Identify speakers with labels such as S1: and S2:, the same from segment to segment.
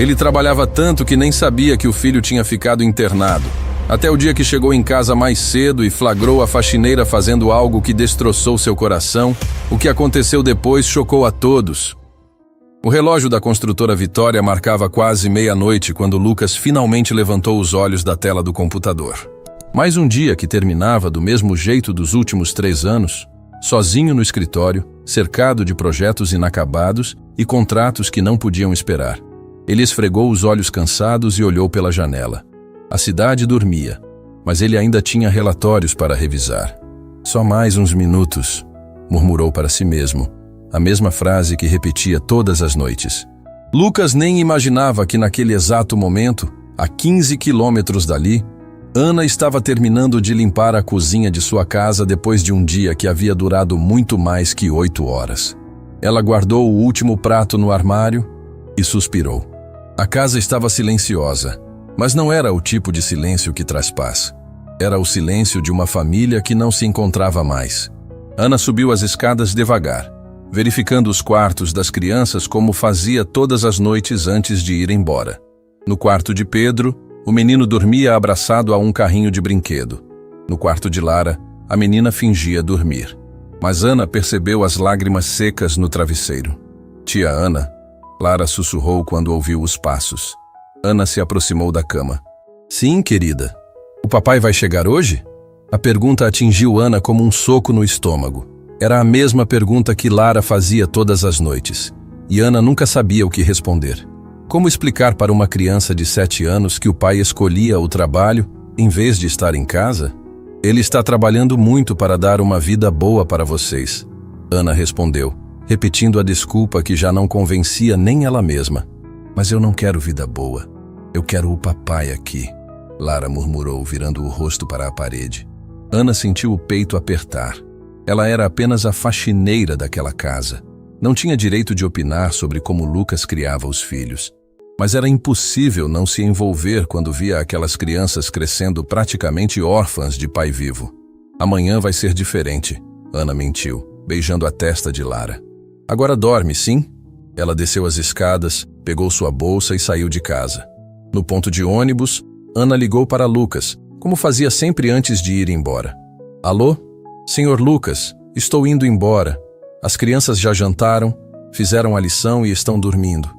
S1: Ele trabalhava tanto que nem sabia que o filho tinha ficado internado. Até o dia que chegou em casa mais cedo e flagrou a faxineira fazendo algo que destroçou seu coração. O que aconteceu depois chocou a todos. O relógio da construtora Vitória marcava quase meia-noite quando Lucas finalmente levantou os olhos da tela do computador. Mais um dia que terminava do mesmo jeito dos últimos 3 anos, sozinho no escritório, cercado de projetos inacabados e contratos que não podiam esperar. Ele esfregou os olhos cansados e olhou pela janela. A cidade dormia, mas ele ainda tinha relatórios para revisar. Só mais uns minutos, murmurou para si mesmo, a mesma frase que repetia todas as noites. Lucas nem imaginava que naquele exato momento, a 15 quilômetros dali, Ana estava terminando de limpar a cozinha de sua casa depois de um dia que havia durado muito mais que 8 horas. Ela guardou o último prato no armário e suspirou. A casa estava silenciosa, mas não era o tipo de silêncio que traz paz. Era o silêncio de uma família que não se encontrava mais. Ana subiu as escadas devagar, verificando os quartos das crianças como fazia todas as noites antes de ir embora. No quarto de Pedro, o menino dormia abraçado a um carrinho de brinquedo. No quarto de Lara, a menina fingia dormir. Mas Ana percebeu as lágrimas secas no travesseiro. Tia Ana, Lara sussurrou quando ouviu os passos. Ana se aproximou da cama. Sim, querida. O papai vai chegar hoje? A pergunta atingiu Ana como um soco no estômago. Era a mesma pergunta que Lara fazia todas as noites. E Ana nunca sabia o que responder. Como explicar para uma criança de 7 anos que o pai escolhia o trabalho em vez de estar em casa? Ele está trabalhando muito para dar uma vida boa para vocês. Ana respondeu, repetindo a desculpa que já não convencia nem ela mesma. Mas eu não quero vida boa. Eu quero o papai aqui. Lara murmurou, virando o rosto para a parede. Ana sentiu o peito apertar. Ela era apenas a faxineira daquela casa. Não tinha direito de opinar sobre como Lucas criava os filhos. Mas era impossível não se envolver quando via aquelas crianças crescendo praticamente órfãs de pai vivo. Amanhã vai ser diferente, Ana mentiu, beijando a testa de Lara. Agora dorme, sim? Ela desceu as escadas, pegou sua bolsa e saiu de casa. No ponto de ônibus, Ana ligou para Lucas, como fazia sempre antes de ir embora. Alô? Senhor Lucas, estou indo embora. As crianças já jantaram, fizeram a lição e estão dormindo.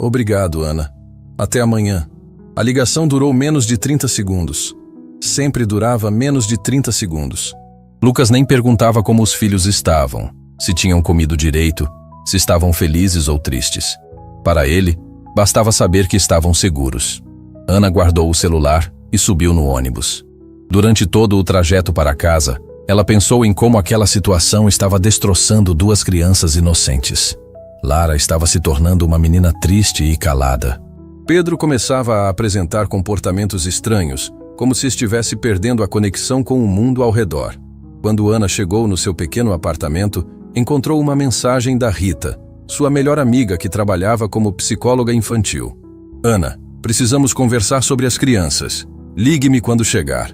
S1: Obrigado, Ana. Até amanhã. A ligação durou menos de 30 segundos. Sempre durava menos de 30 segundos. Lucas nem perguntava como os filhos estavam, se tinham comido direito, se estavam felizes ou tristes. Para ele, bastava saber que estavam seguros. Ana guardou o celular e subiu no ônibus. Durante todo o trajeto para casa, ela pensou em como aquela situação estava destroçando 2 crianças inocentes. Lara estava se tornando uma menina triste e calada. Pedro começava a apresentar comportamentos estranhos, como se estivesse perdendo a conexão com o mundo ao redor. Quando Ana chegou no seu pequeno apartamento, encontrou uma mensagem da Rita, sua melhor amiga que trabalhava como psicóloga infantil. Ana, precisamos conversar sobre as crianças. Ligue-me quando chegar.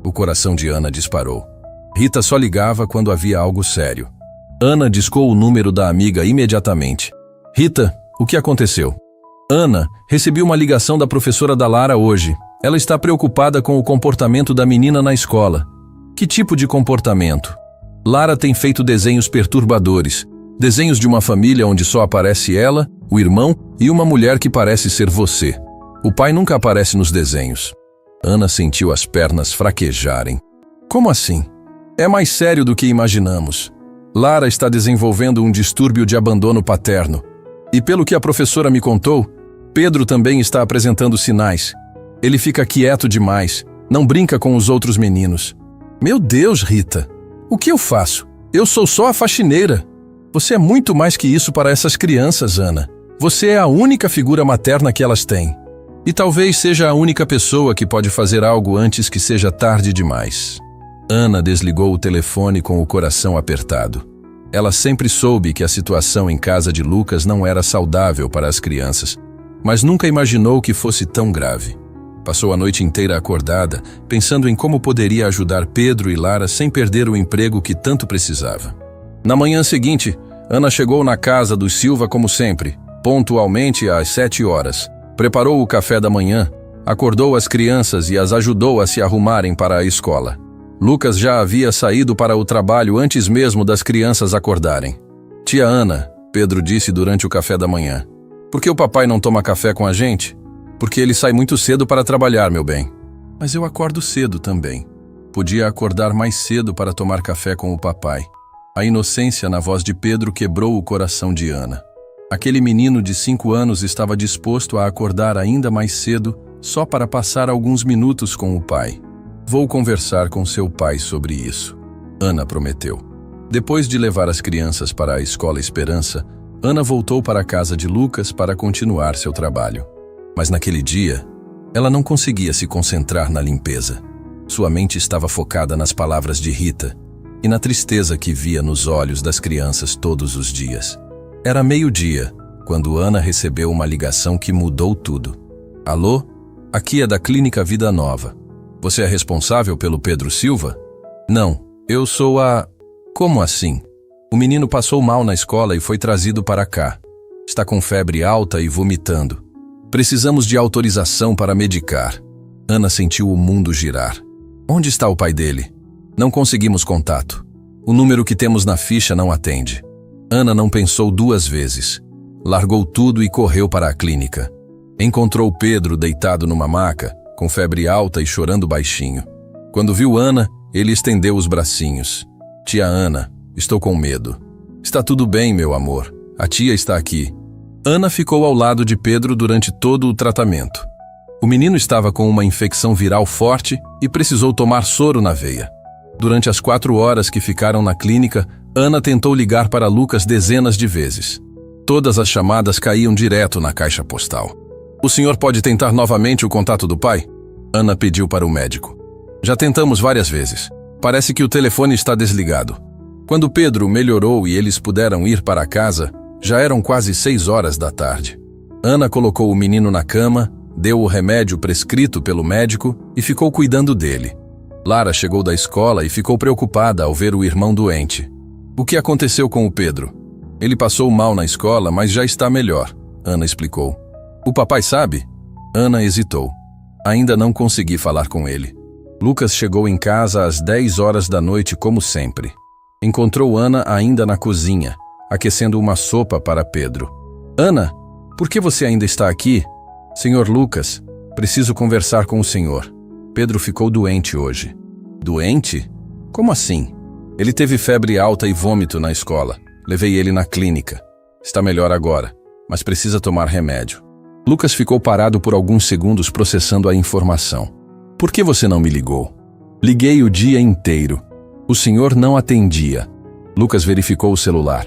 S1: O coração de Ana disparou. Rita só ligava quando havia algo sério. Ana discou o número da amiga imediatamente. Rita, o que aconteceu? Ana, recebi uma ligação da professora da Lara hoje. Ela está preocupada com o comportamento da menina na escola. Que tipo de comportamento? Lara tem feito desenhos perturbadores. Desenhos de uma família onde só aparece ela, o irmão e uma mulher que parece ser você. O pai nunca aparece nos desenhos. Ana sentiu as pernas fraquejarem. Como assim? É mais sério do que imaginamos. Lara está desenvolvendo um distúrbio de abandono paterno. E pelo que a professora me contou, Pedro também está apresentando sinais. Ele fica quieto demais, não brinca com os outros meninos. Meu Deus, Rita, o que eu faço? Eu sou só a faxineira. Você é muito mais que isso para essas crianças, Ana. Você é a única figura materna que elas têm. E talvez seja a única pessoa que pode fazer algo antes que seja tarde demais. Ana desligou o telefone com o coração apertado. Ela sempre soube que a situação em casa de Lucas não era saudável para as crianças, mas nunca imaginou que fosse tão grave. Passou a noite inteira acordada, pensando em como poderia ajudar Pedro e Lara sem perder o emprego que tanto precisava. Na manhã seguinte, Ana chegou na casa dos Silva como sempre, pontualmente às 7 horas. Preparou o café da manhã, acordou as crianças e as ajudou a se arrumarem para a escola. Lucas já havia saído para o trabalho antes mesmo das crianças acordarem. Tia Ana, Pedro disse durante o café da manhã. Por que o papai não toma café com a gente? Porque ele sai muito cedo para trabalhar, meu bem. Mas eu acordo cedo também. Podia acordar mais cedo para tomar café com o papai. A inocência na voz de Pedro quebrou o coração de Ana. Aquele menino de 5 anos estava disposto a acordar ainda mais cedo só para passar alguns minutos com o pai. Vou conversar com seu pai sobre isso, Ana prometeu. Depois de levar as crianças para a Escola Esperança, Ana voltou para a casa de Lucas para continuar seu trabalho. Mas naquele dia, ela não conseguia se concentrar na limpeza. Sua mente estava focada nas palavras de Rita e na tristeza que via nos olhos das crianças todos os dias. Era meio-dia, quando Ana recebeu uma ligação que mudou tudo. Alô? Aqui é da Clínica Vida Nova. Você é responsável pelo Pedro Silva? Não, eu sou a... Como assim? O menino passou mal na escola e foi trazido para cá. Está com febre alta e vomitando. Precisamos de autorização para medicar. Ana sentiu o mundo girar. Onde está o pai dele? Não conseguimos contato. O número que temos na ficha não atende. Ana não pensou 2 vezes. Largou tudo e correu para a clínica. Encontrou Pedro deitado numa maca, com febre alta e chorando baixinho. Quando viu Ana, ele estendeu os bracinhos. Tia Ana, estou com medo. Está tudo bem, meu amor. A tia está aqui. Ana ficou ao lado de Pedro durante todo o tratamento. O menino estava com uma infecção viral forte e precisou tomar soro na veia. Durante as 4 horas que ficaram na clínica, Ana tentou ligar para Lucas dezenas de vezes. Todas as chamadas caíam direto na caixa postal. O senhor pode tentar novamente o contato do pai? Ana pediu para o médico. Já tentamos várias vezes. Parece que o telefone está desligado. Quando Pedro melhorou e eles puderam ir para casa, já eram quase 6 horas da tarde. Ana colocou o menino na cama, deu o remédio prescrito pelo médico e ficou cuidando dele. Lara chegou da escola e ficou preocupada ao ver o irmão doente. O que aconteceu com o Pedro? Ele passou mal na escola, mas já está melhor, Ana explicou. O papai sabe? Ana hesitou. Ainda não consegui falar com ele. Lucas chegou em casa às 10 horas da noite, como sempre. Encontrou Ana ainda na cozinha, aquecendo uma sopa para Pedro. Ana, por que você ainda está aqui? Senhor Lucas, preciso conversar com o senhor. Pedro ficou doente hoje. Doente? Como assim? Ele teve febre alta e vômito na escola. Levei ele na clínica. Está melhor agora, mas precisa tomar remédio. Lucas ficou parado por alguns segundos processando a informação. Por que você não me ligou? Liguei o dia inteiro. O senhor não atendia. Lucas verificou o celular.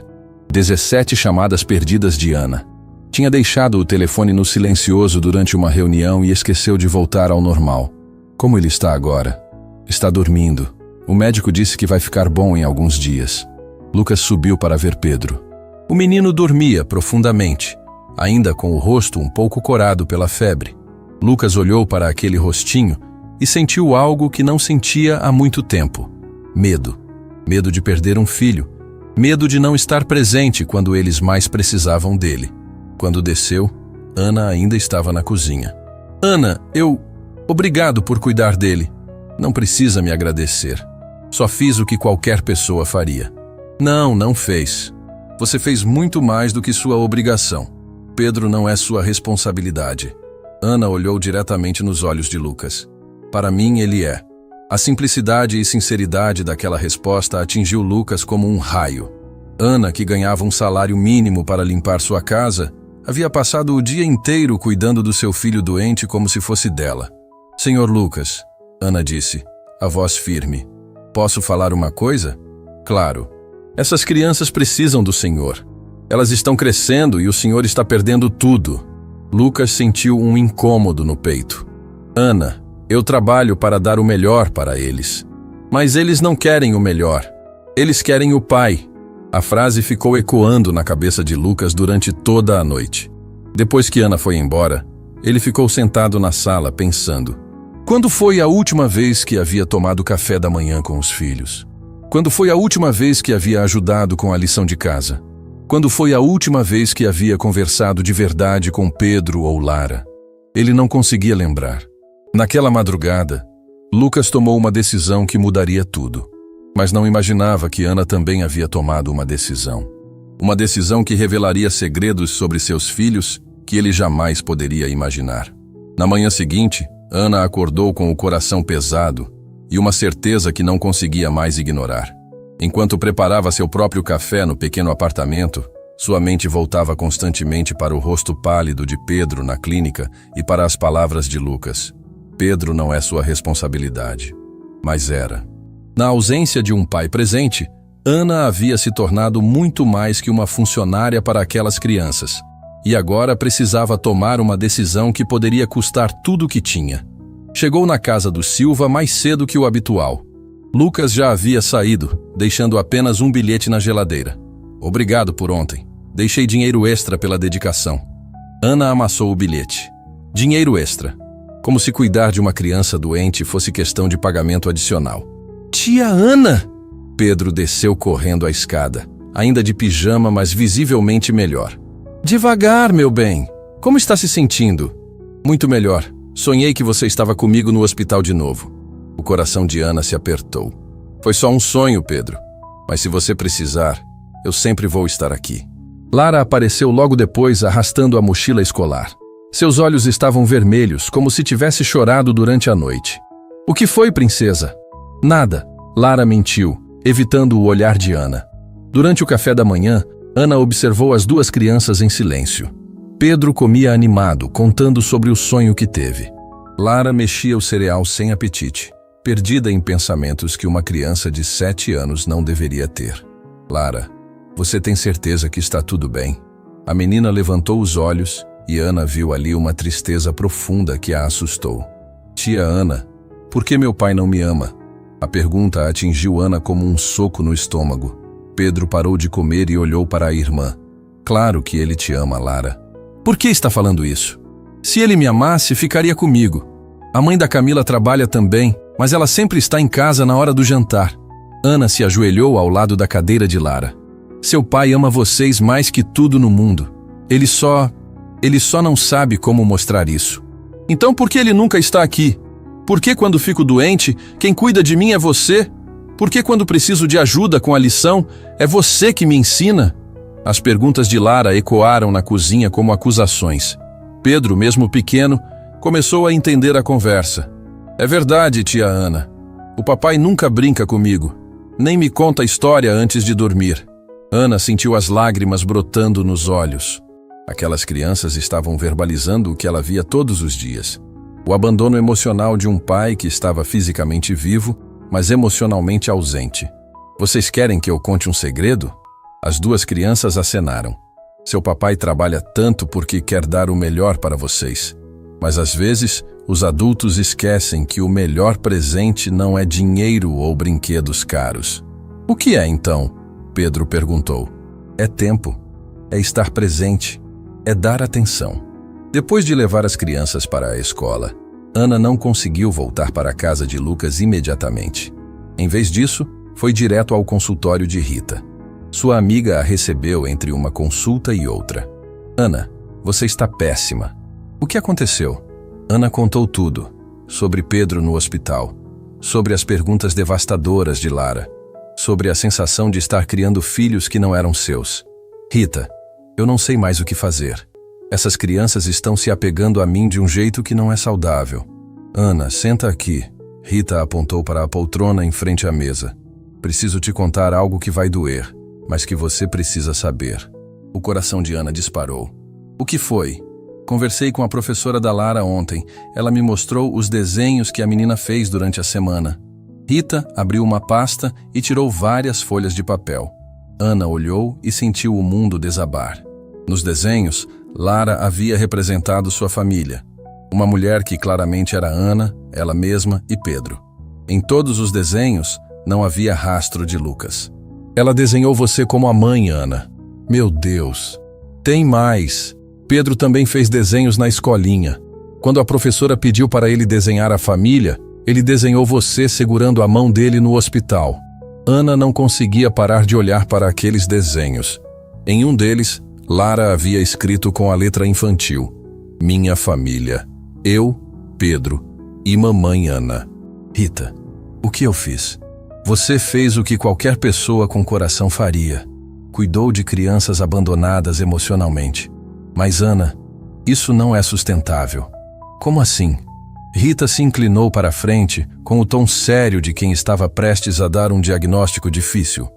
S1: 17 chamadas perdidas de Ana. Tinha deixado o telefone no silencioso durante uma reunião e esqueceu de voltar ao normal. Como ele está agora? Está dormindo. O médico disse que vai ficar bom em alguns dias. Lucas subiu para ver Pedro. O menino dormia profundamente, ainda com o rosto um pouco corado pela febre. Lucas olhou para aquele rostinho e sentiu algo que não sentia há muito tempo. Medo. Medo de perder um filho. Medo de não estar presente quando eles mais precisavam dele. Quando desceu, Ana ainda estava na cozinha. Ana, Obrigado por cuidar dele. Não precisa me agradecer. Só fiz o que qualquer pessoa faria. Não fez. Você fez muito mais do que sua obrigação. Pedro não é sua responsabilidade. Ana olhou diretamente nos olhos de Lucas. Para mim, ele é. A simplicidade e sinceridade daquela resposta atingiu Lucas como um raio. Ana, que ganhava um salário mínimo para limpar sua casa, havia passado o dia inteiro cuidando do seu filho doente como se fosse dela. Senhor Lucas, Ana disse, a voz firme. Posso falar uma coisa? Claro. Essas crianças precisam do senhor. Elas estão crescendo e o senhor está perdendo tudo. Lucas sentiu um incômodo no peito. Ana, eu trabalho para dar o melhor para eles. Mas eles não querem o melhor. Eles querem o pai. A frase ficou ecoando na cabeça de Lucas durante toda a noite. Depois que Ana foi embora, ele ficou sentado na sala pensando. Quando foi a última vez que havia tomado café da manhã com os filhos? Quando foi a última vez que havia ajudado com a lição de casa? Quando foi a última vez que havia conversado de verdade com Pedro ou Lara? Ele não conseguia lembrar. Naquela madrugada, Lucas tomou uma decisão que mudaria tudo. Mas não imaginava que Ana também havia tomado uma decisão. Uma decisão que revelaria segredos sobre seus filhos que ele jamais poderia imaginar. Na manhã seguinte, Ana acordou com o coração pesado e uma certeza que não conseguia mais ignorar. Enquanto preparava seu próprio café no pequeno apartamento, sua mente voltava constantemente para o rosto pálido de Pedro na clínica e para as palavras de Lucas. Pedro não é sua responsabilidade, mas era. Na ausência de um pai presente, Ana havia se tornado muito mais que uma funcionária para aquelas crianças, e agora precisava tomar uma decisão que poderia custar tudo o que tinha. Chegou na casa do Silva mais cedo que o habitual. Lucas já havia saído, deixando apenas um bilhete na geladeira. Obrigado por ontem. Deixei dinheiro extra pela dedicação. Ana amassou o bilhete. Dinheiro extra. Como se cuidar de uma criança doente fosse questão de pagamento adicional. Tia Ana! Pedro desceu correndo a escada, ainda de pijama, mas visivelmente melhor. Devagar, meu bem. Como está se sentindo? Muito melhor. Sonhei que você estava comigo no hospital de novo. O coração de Ana se apertou. Foi só um sonho, Pedro. Mas se você precisar, eu sempre vou estar aqui. Lara apareceu logo depois, arrastando a mochila escolar. Seus olhos estavam vermelhos, como se tivesse chorado durante a noite. O que foi, princesa? Nada. Lara mentiu, evitando o olhar de Ana. Durante o café da manhã, Ana observou as duas crianças em silêncio. Pedro comia animado, contando sobre o sonho que teve. Lara mexia o cereal sem apetite, perdida em pensamentos que uma criança de 7 anos não deveria ter. Lara, você tem certeza que está tudo bem? A menina levantou os olhos e Ana viu ali uma tristeza profunda que a assustou. Tia Ana, por que meu pai não me ama? A pergunta atingiu Ana como um soco no estômago. Pedro parou de comer e olhou para a irmã. Claro que ele te ama, Lara. Por que está falando isso? Se ele me amasse, ficaria comigo. A mãe da Camila trabalha também, mas ela sempre está em casa na hora do jantar. Ana se ajoelhou ao lado da cadeira de Lara. Seu pai ama vocês mais que tudo no mundo. Ele só não sabe como mostrar isso. Então por que ele nunca está aqui? Por que quando fico doente, quem cuida de mim é você? Por que quando preciso de ajuda com a lição, é você que me ensina? As perguntas de Lara ecoaram na cozinha como acusações. Pedro, mesmo pequeno, começou a entender a conversa. É verdade, tia Ana. O papai nunca brinca comigo, nem me conta história antes de dormir. Ana sentiu as lágrimas brotando nos olhos. Aquelas crianças estavam verbalizando o que ela via todos os dias. O abandono emocional de um pai que estava fisicamente vivo, mas emocionalmente ausente. Vocês querem que eu conte um segredo? As duas crianças acenaram. Seu papai trabalha tanto porque quer dar o melhor para vocês. Mas às vezes, os adultos esquecem que o melhor presente não é dinheiro ou brinquedos caros. O que é então? Pedro perguntou. É tempo. É estar presente. É dar atenção. Depois de levar as crianças para a escola, Ana não conseguiu voltar para a casa de Lucas imediatamente. Em vez disso, foi direto ao consultório de Rita. Sua amiga a recebeu entre uma consulta e outra. Ana, você está péssima. O que aconteceu? Ana contou tudo. Sobre Pedro no hospital. Sobre as perguntas devastadoras de Lara. Sobre a sensação de estar criando filhos que não eram seus. Rita, eu não sei mais o que fazer. Essas crianças estão se apegando a mim de um jeito que não é saudável. Ana, senta aqui. Rita apontou para a poltrona em frente à mesa. Preciso te contar algo que vai doer, mas que você precisa saber. O coração de Ana disparou. O que foi? Conversei com a professora da Lara ontem. Ela me mostrou os desenhos que a menina fez durante a semana. Rita abriu uma pasta e tirou várias folhas de papel. Ana olhou e sentiu o mundo desabar. Nos desenhos, Lara havia representado sua família. Uma mulher que claramente era Ana, ela mesma e Pedro. Em todos os desenhos, não havia rastro de Lucas. Ela desenhou você como a mãe, Ana. Meu Deus! Tem mais! Pedro também fez desenhos na escolinha. Quando a professora pediu para ele desenhar a família, ele desenhou você segurando a mão dele no hospital. Ana não conseguia parar de olhar para aqueles desenhos. Em um deles, Lara havia escrito com a letra infantil: Minha família. Eu, Pedro e mamãe Ana. Rita, o que eu fiz? Você fez o que qualquer pessoa com coração faria. Cuidou de crianças abandonadas emocionalmente. Mas Ana, isso não é sustentável. Como assim? Rita se inclinou para a frente com o tom sério de quem estava prestes a dar um diagnóstico difícil.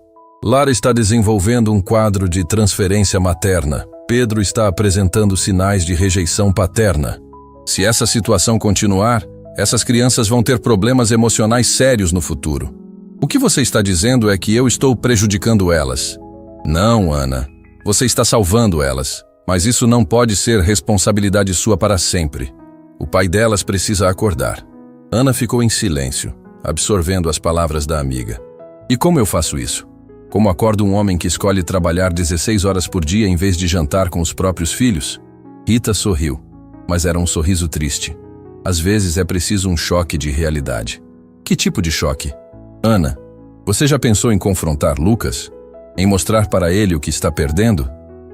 S1: Lara está desenvolvendo um quadro de transferência materna. Pedro está apresentando sinais de rejeição paterna. Se essa situação continuar, essas crianças vão ter problemas emocionais sérios no futuro. O que você está dizendo é que eu estou prejudicando elas. Não, Ana. Você está salvando elas. Mas isso não pode ser responsabilidade sua para sempre. O pai delas precisa acordar. Ana ficou em silêncio, absorvendo as palavras da amiga. E como eu faço isso? Como acordo um homem que escolhe trabalhar 16 horas por dia em vez de jantar com os próprios filhos? Rita sorriu, mas era um sorriso triste. Às vezes é preciso um choque de realidade. Que tipo de choque? Ana, você já pensou em confrontar Lucas? Em mostrar para ele o que está perdendo?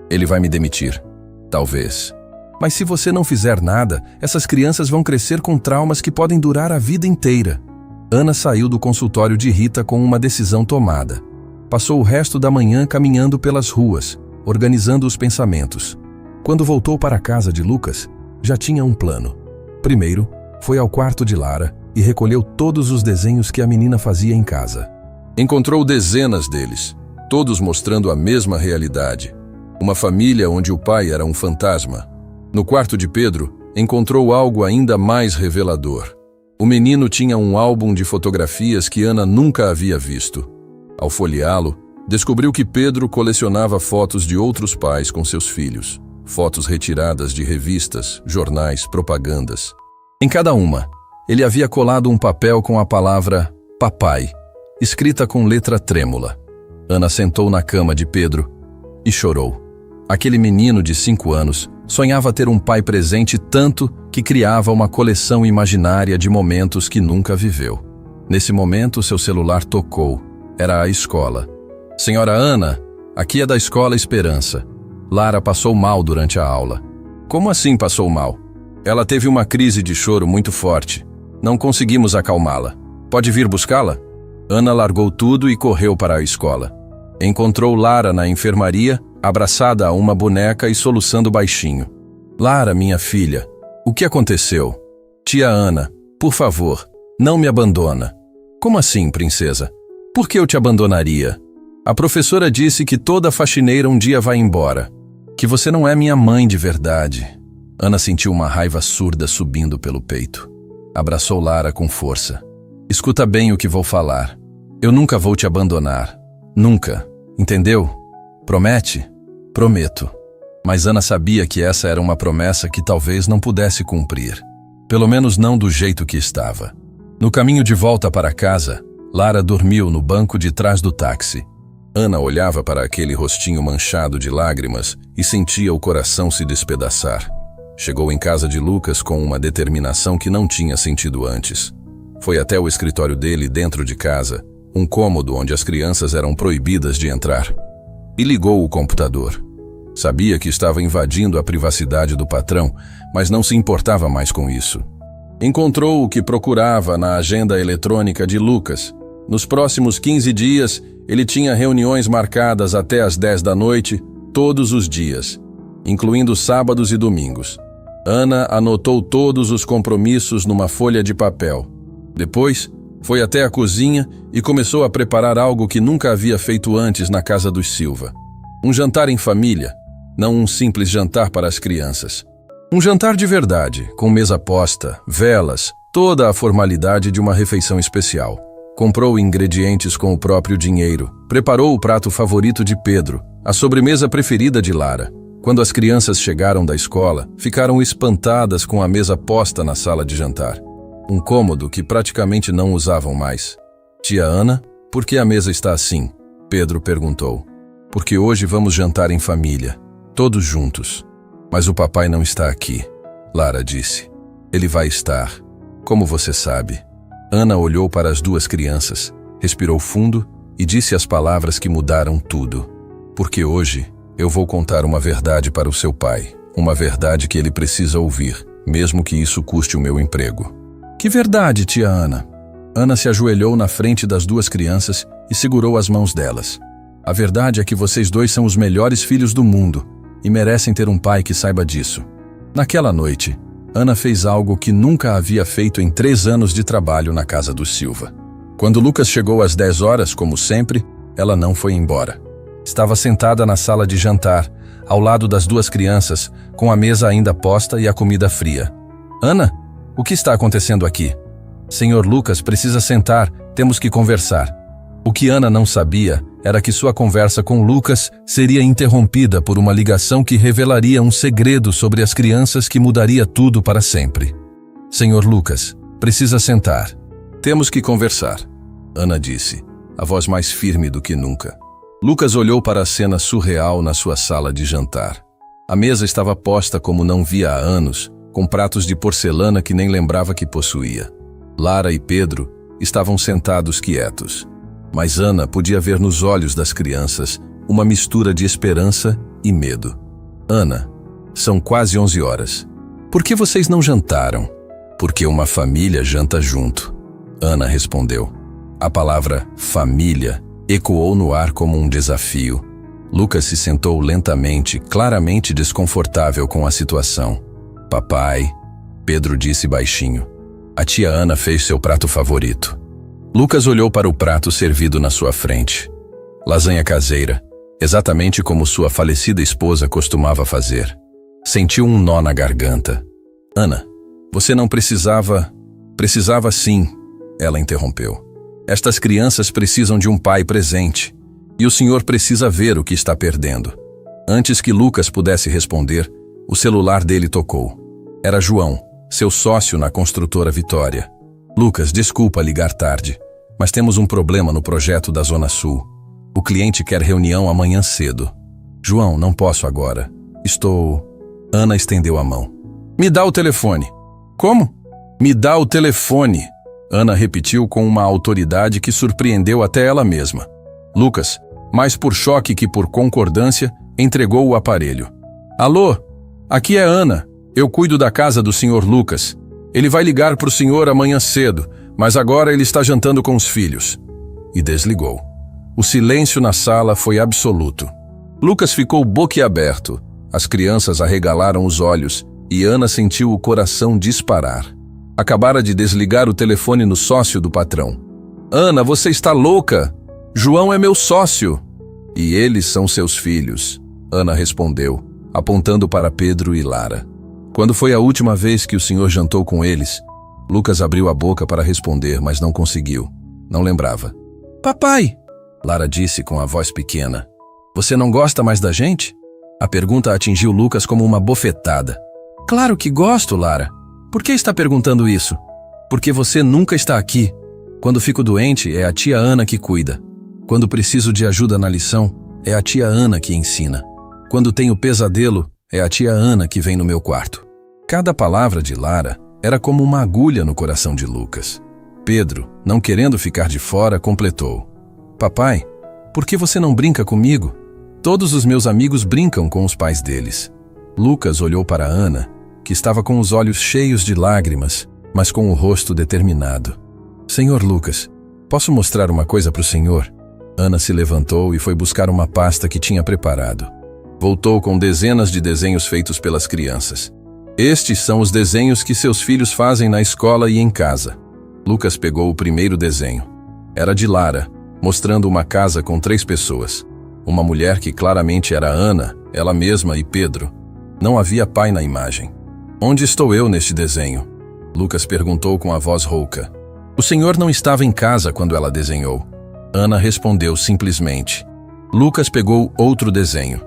S1: Ele vai me demitir. Talvez. Mas se você não fizer nada, essas crianças vão crescer com traumas que podem durar a vida inteira. Ana saiu do consultório de Rita com uma decisão tomada. Passou o resto da manhã caminhando pelas ruas, organizando os pensamentos. Quando voltou para a casa de Lucas, já tinha um plano. Primeiro, foi ao quarto de Lara e recolheu todos os desenhos que a menina fazia em casa. Encontrou dezenas deles, todos mostrando a mesma realidade. Uma família onde o pai era um fantasma. No quarto de Pedro, encontrou algo ainda mais revelador. O menino tinha um álbum de fotografias que Ana nunca havia visto. Ao folheá-lo, descobriu que Pedro colecionava fotos de outros pais com seus filhos. Fotos retiradas de revistas, jornais, propagandas. Em cada uma, ele havia colado um papel com a palavra papai, escrita com letra trêmula. Ana sentou na cama de Pedro e chorou. Aquele menino de 5 anos sonhava ter um pai presente tanto que criava uma coleção imaginária de momentos que nunca viveu. Nesse momento, seu celular tocou. Era a escola. Senhora Ana, aqui é da Escola Esperança. Lara passou mal durante a aula. Como assim passou mal? Ela teve uma crise de choro muito forte. Não conseguimos acalmá-la. Pode vir buscá-la? Ana largou tudo e correu para a escola. Encontrou Lara na enfermaria, abraçada a uma boneca e soluçando baixinho. Lara, minha filha, o que aconteceu? Tia Ana, por favor, não me abandona. Como assim, princesa? Por que eu te abandonaria? A professora disse que toda faxineira um dia vai embora. Que você não é minha mãe de verdade. Ana sentiu uma raiva surda subindo pelo peito. Abraçou Lara com força. Escuta bem o que vou falar. Eu nunca vou te abandonar. Nunca. Entendeu? Promete? Prometo. Mas Ana sabia que essa era uma promessa que talvez não pudesse cumprir. Pelo menos não do jeito que estava. No caminho de volta para casa, Lara dormiu no banco de trás do táxi. Ana olhava para aquele rostinho manchado de lágrimas e sentia o coração se despedaçar. Chegou em casa de Lucas com uma determinação que não tinha sentido antes. Foi até o escritório dele dentro de casa, um cômodo onde as crianças eram proibidas de entrar. E ligou o computador. Sabia que estava invadindo a privacidade do patrão, mas não se importava mais com isso. Encontrou o que procurava na agenda eletrônica de Lucas. Nos próximos 15 dias, ele tinha reuniões marcadas até às 10 da noite, todos os dias, incluindo sábados e domingos. Ana anotou todos os compromissos numa folha de papel. Depois, foi até a cozinha e começou a preparar algo que nunca havia feito antes na casa dos Silva. Um jantar em família, não um simples jantar para as crianças. Um jantar de verdade, com mesa posta, velas, toda a formalidade de uma refeição especial. Comprou ingredientes com o próprio dinheiro, preparou o prato favorito de Pedro, a sobremesa preferida de Lara. Quando as crianças chegaram da escola, ficaram espantadas com a mesa posta na sala de jantar. Um cômodo que praticamente não usavam mais. Tia Ana, por que a mesa está assim? Pedro perguntou. Porque hoje vamos jantar em família, todos juntos. Mas o papai não está aqui, Lara disse. Ele vai estar. Como você sabe? Ana olhou para as duas crianças, respirou fundo e disse as palavras que mudaram tudo. Porque hoje eu vou contar uma verdade para o seu pai. Uma verdade que ele precisa ouvir. mesmo que isso custe o meu emprego. Que verdade, tia Ana. Ana se ajoelhou na frente das duas crianças e segurou as mãos delas. A verdade é que vocês dois são os melhores filhos do mundo e merecem ter um pai que saiba disso. Naquela noite, Ana fez algo que nunca havia feito em 3 anos de trabalho na casa dos Silva. Quando Lucas chegou às 10 horas, como sempre, ela não foi embora. Estava sentada na sala de jantar, ao lado das duas crianças, com a mesa ainda posta e a comida fria. Ana, o que está acontecendo aqui? Senhor Lucas precisa sentar, temos que conversar. O que Ana não sabia era que sua conversa com Lucas seria interrompida por uma ligação que revelaria um segredo sobre as crianças que mudaria tudo para sempre. Senhor Lucas, precisa sentar. Temos que conversar, Ana disse, a voz mais firme do que nunca. Lucas olhou para a cena surreal na sua sala de jantar. A mesa estava posta como não via há anos, com pratos de porcelana que nem lembrava que possuía. Lara e Pedro estavam sentados quietos, mas Ana podia ver nos olhos das crianças uma mistura de esperança e medo. Ana, são quase 11 horas. Por que vocês não jantaram? Porque uma família janta junto, Ana respondeu. A palavra família ecoou no ar como um desafio. Lucas se sentou lentamente, claramente desconfortável com a situação. Papai, Pedro disse baixinho. A tia Ana fez seu prato favorito. Lucas olhou para o prato servido na sua frente. Lasanha caseira, exatamente como sua falecida esposa costumava fazer. Sentiu um nó na garganta. Ana, você não precisava... Precisava sim, ela interrompeu. Estas crianças precisam de um pai presente, e o senhor precisa ver o que está perdendo. Antes que Lucas pudesse responder, o celular dele tocou. Era João, seu sócio na construtora Vitória. Lucas, desculpa ligar tarde, mas temos um problema no projeto da Zona Sul. O cliente quer reunião amanhã cedo. João, não posso agora. Ana estendeu a mão. Me dá o telefone. Como? Me dá o telefone. Ana repetiu com uma autoridade que surpreendeu até ela mesma. Lucas, mais por choque que por concordância, entregou o aparelho. Alô? Aqui é Ana. Eu cuido da casa do Sr. Lucas. Ele vai ligar para o senhor amanhã cedo, mas agora ele está jantando com os filhos. E desligou. O silêncio na sala foi absoluto. Lucas ficou boquiaberto. As crianças arregalaram os olhos e Ana sentiu o coração disparar. Acabara de desligar o telefone no sócio do patrão. Ana, você está louca? João é meu sócio. E eles são seus filhos, Ana respondeu, apontando para Pedro e Lara. Quando foi a última vez que o senhor jantou com eles? Lucas abriu a boca para responder, mas não conseguiu. Não lembrava. Papai, Lara disse com a voz pequena. Você não gosta mais da gente? A pergunta atingiu Lucas como uma bofetada. Claro que gosto, Lara. Por que está perguntando isso? Porque você nunca está aqui. Quando fico doente, é a tia Ana que cuida. Quando preciso de ajuda na lição, é a tia Ana que ensina. Quando tenho pesadelo, é a tia Ana que vem no meu quarto. Cada palavra de Lara era como uma agulha no coração de Lucas. Pedro, não querendo ficar de fora, completou. Papai, por que você não brinca comigo? Todos os meus amigos brincam com os pais deles. Lucas olhou para Ana, que estava com os olhos cheios de lágrimas, mas com o rosto determinado. Senhor Lucas, posso mostrar uma coisa para o senhor? Ana se levantou e foi buscar uma pasta que tinha preparado. Voltou com dezenas de desenhos feitos pelas crianças. Estes são os desenhos que seus filhos fazem na escola e em casa. Lucas pegou o primeiro desenho. Era de Lara, mostrando uma casa com 3 pessoas. Uma mulher que claramente era Ana, ela mesma e Pedro. Não havia pai na imagem. Onde estou eu neste desenho? Lucas perguntou com a voz rouca. O senhor não estava em casa quando ela desenhou. Ana respondeu simplesmente. Lucas pegou outro desenho.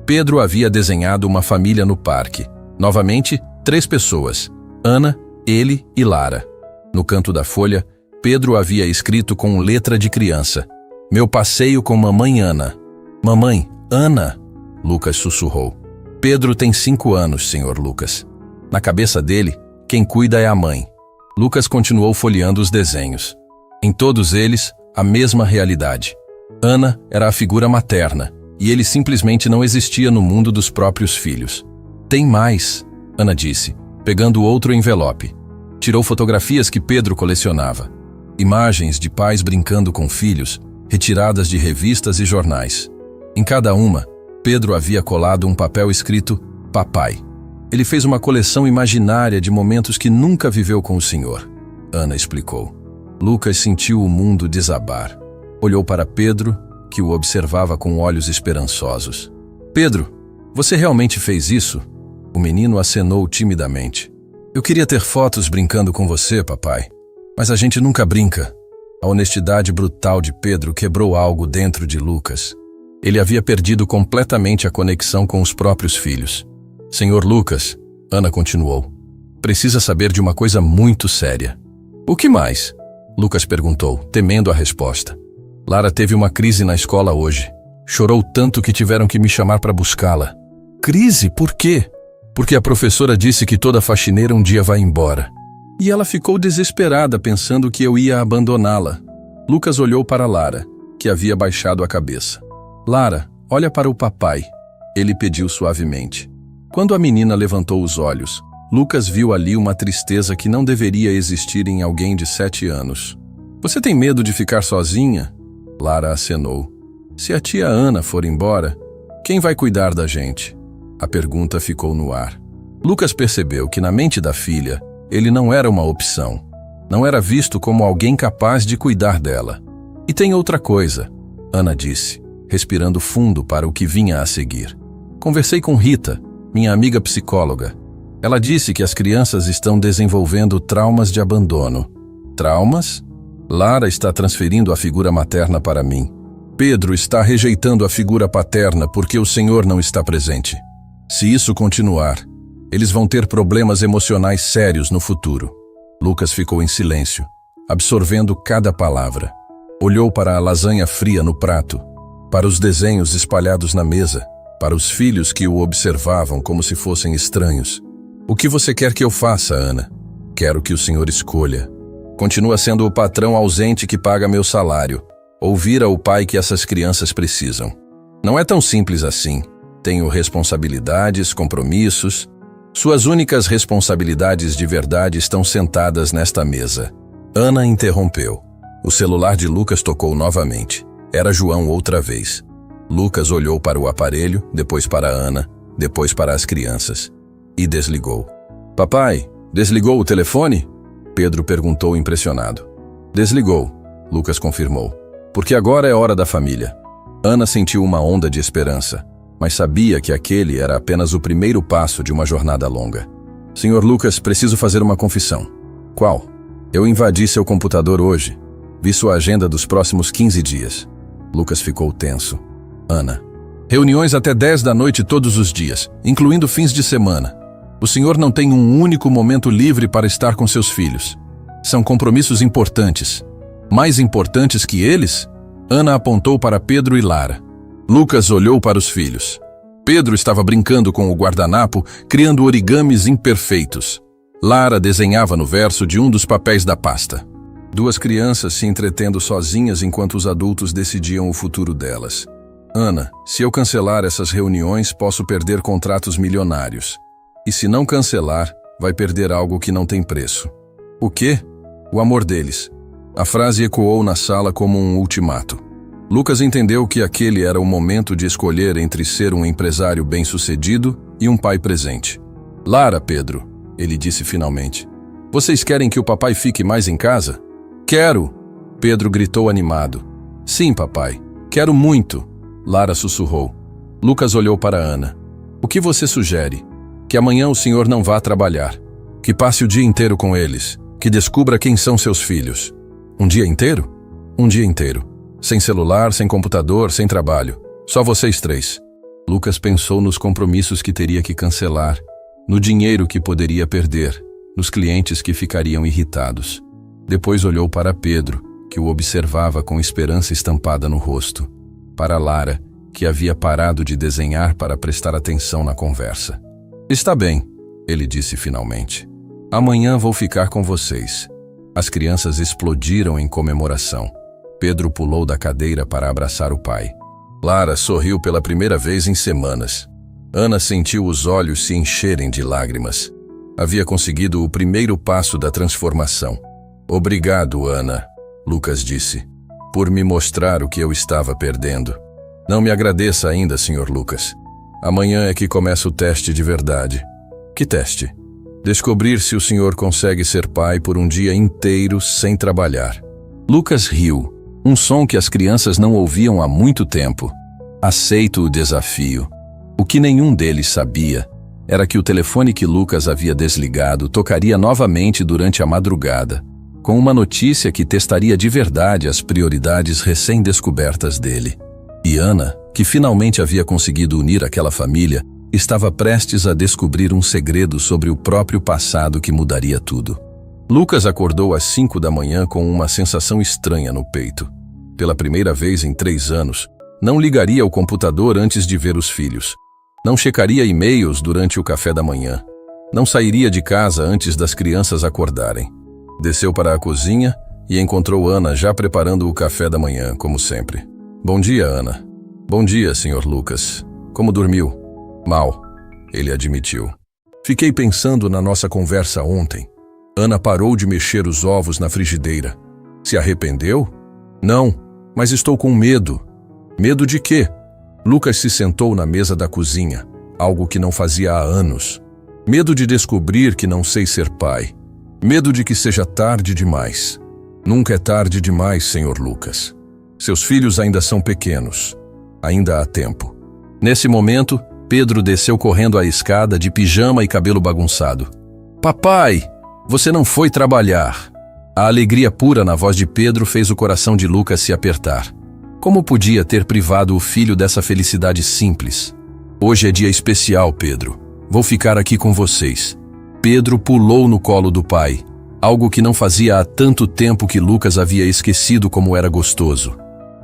S1: Pedro havia desenhado uma família no parque. Novamente, 3 pessoas. Ana, ele e Lara. No canto da folha, Pedro havia escrito com letra de criança. Meu passeio com mamãe Ana. Mamãe, Ana, Lucas sussurrou. Pedro tem 5 anos, senhor Lucas. Na cabeça dele, quem cuida é a mãe. Lucas continuou folheando os desenhos. Em todos eles, a mesma realidade. Ana era a figura materna, e ele simplesmente não existia no mundo dos próprios filhos. Tem mais, Ana disse, pegando outro envelope. Tirou fotografias que Pedro colecionava. Imagens de pais brincando com filhos, retiradas de revistas e jornais. Em cada uma, Pedro havia colado um papel escrito Papai. Ele fez uma coleção imaginária de momentos que nunca viveu com o senhor. Ana explicou. Lucas sentiu o mundo desabar. Olhou para Pedro, que o observava com olhos esperançosos. Pedro, você realmente fez isso? O menino acenou timidamente. Eu queria ter fotos brincando com você, papai. Mas a gente nunca brinca. A honestidade brutal de Pedro quebrou algo dentro de Lucas. Ele havia perdido completamente a conexão com os próprios filhos. Senhor Lucas, Ana continuou, precisa saber de uma coisa muito séria. O que mais? Lucas perguntou, temendo a resposta. Lara teve uma crise na escola hoje. Chorou tanto que tiveram que me chamar para buscá-la. Crise? Por quê? Porque a professora disse que toda faxineira um dia vai embora. E ela ficou desesperada pensando que eu ia abandoná-la. Lucas olhou para Lara, que havia baixado a cabeça. Lara, olha para o papai, ele pediu suavemente. Quando a menina levantou os olhos, Lucas viu ali uma tristeza que não deveria existir em alguém de 7 anos. Você tem medo de ficar sozinha? Lara acenou. Se a tia Ana for embora, quem vai cuidar da gente? A pergunta ficou no ar. Lucas percebeu que na mente da filha, ele não era uma opção. Não era visto como alguém capaz de cuidar dela. E tem outra coisa, Ana disse, respirando fundo para o que vinha a seguir. Conversei com Rita, minha amiga psicóloga. Ela disse que as crianças estão desenvolvendo traumas de abandono. Traumas? Lara está transferindo a figura materna para mim. Pedro está rejeitando a figura paterna porque o Senhor não está presente. Se isso continuar, eles vão ter problemas emocionais sérios no futuro. Lucas ficou em silêncio, absorvendo cada palavra. Olhou para a lasanha fria no prato, para os desenhos espalhados na mesa, para os filhos que o observavam como se fossem estranhos. O que você quer que eu faça, Ana? Quero que o senhor escolha. Continua sendo o patrão ausente que paga meu salário, ou vira o pai que essas crianças precisam. Não é tão simples assim. Tenho responsabilidades, compromissos. Suas únicas responsabilidades de verdade estão sentadas nesta mesa. Ana interrompeu. O celular de Lucas tocou novamente. Era João outra vez. Lucas olhou para o aparelho, depois para Ana, depois para as crianças. E desligou. Papai, desligou o telefone? Pedro perguntou impressionado. Desligou, Lucas confirmou. Porque agora é hora da família. Ana sentiu uma onda de esperança, mas sabia que aquele era apenas o primeiro passo de uma jornada longa. Senhor Lucas, preciso fazer uma confissão. Qual? Eu invadi seu computador hoje. Vi sua agenda dos próximos 15 dias. Lucas ficou tenso. Ana. Reuniões até 10 da noite todos os dias, incluindo fins de semana. O senhor não tem um único momento livre para estar com seus filhos. São compromissos importantes. Mais importantes que eles? Ana apontou para Pedro e Lara. Lucas olhou para os filhos. Pedro estava brincando com o guardanapo, criando origamis imperfeitos. Lara desenhava no verso de um dos papéis da pasta. Duas crianças se entretendo sozinhas enquanto os adultos decidiam o futuro delas. Ana, se eu cancelar essas reuniões, posso perder contratos milionários. E se não cancelar, vai perder algo que não tem preço. O quê? O amor deles. A frase ecoou na sala como um ultimato. Lucas entendeu que aquele era o momento de escolher entre ser um empresário bem-sucedido e um pai presente. Lara, Pedro, ele disse finalmente. Vocês querem que o papai fique mais em casa? Quero! Pedro gritou animado. Sim, papai. Quero muito! Lara sussurrou. Lucas olhou para Ana. O que você sugere? Que amanhã o senhor não vá trabalhar. Que passe o dia inteiro com eles. Que descubra quem são seus filhos. Um dia inteiro? Um dia inteiro. Sem celular, sem computador, sem trabalho. Só vocês três. Lucas pensou nos compromissos que teria que cancelar, no dinheiro que poderia perder, nos clientes que ficariam irritados. Depois olhou para Pedro, que o observava com esperança estampada no rosto. Para Lara, que havia parado de desenhar para prestar atenção na conversa. Está bem, ele disse finalmente. Amanhã vou ficar com vocês. As crianças explodiram em comemoração. Pedro pulou da cadeira para abraçar o pai. Lara sorriu pela primeira vez em semanas. Ana sentiu os olhos se encherem de lágrimas. Havia conseguido o primeiro passo da transformação. Obrigado, Ana, Lucas disse, por me mostrar o que eu estava perdendo. Não me agradeça ainda, Sr. Lucas. Amanhã é que começa o teste de verdade. Que teste? Descobrir se o senhor consegue ser pai por um dia inteiro sem trabalhar. Lucas riu, um som que as crianças não ouviam há muito tempo. Aceito o desafio. O que nenhum deles sabia era que o telefone que Lucas havia desligado tocaria novamente durante a madrugada, com uma notícia que testaria de verdade as prioridades recém-descobertas dele. E Ana, que finalmente havia conseguido unir aquela família, estava prestes a descobrir um segredo sobre o próprio passado que mudaria tudo. Lucas acordou às 5 da manhã com uma sensação estranha no peito. Pela primeira vez em 3 anos, não ligaria ao computador antes de ver os filhos. Não checaria e-mails durante o café da manhã. Não sairia de casa antes das crianças acordarem. Desceu para a cozinha e encontrou Ana já preparando o café da manhã, como sempre. Bom dia, Ana. Bom dia, Sr. Lucas. Como dormiu? Mal, ele admitiu. Fiquei pensando na nossa conversa ontem. Ana parou de mexer os ovos na frigideira. Se arrependeu? Não, mas estou com medo. Medo de quê? Lucas se sentou na mesa da cozinha, algo que não fazia há anos. Medo de descobrir que não sei ser pai. Medo de que seja tarde demais. Nunca é tarde demais, Sr. Lucas. Seus filhos ainda são pequenos. Ainda há tempo. Nesse momento, Pedro desceu correndo a escada de pijama e cabelo bagunçado. Papai, você não foi trabalhar. A alegria pura na voz de Pedro fez o coração de Lucas se apertar. Como podia ter privado o filho dessa felicidade simples? Hoje é dia especial, Pedro. Vou ficar aqui com vocês. Pedro pulou no colo do pai, algo que não fazia há tanto tempo que Lucas havia esquecido como era gostoso.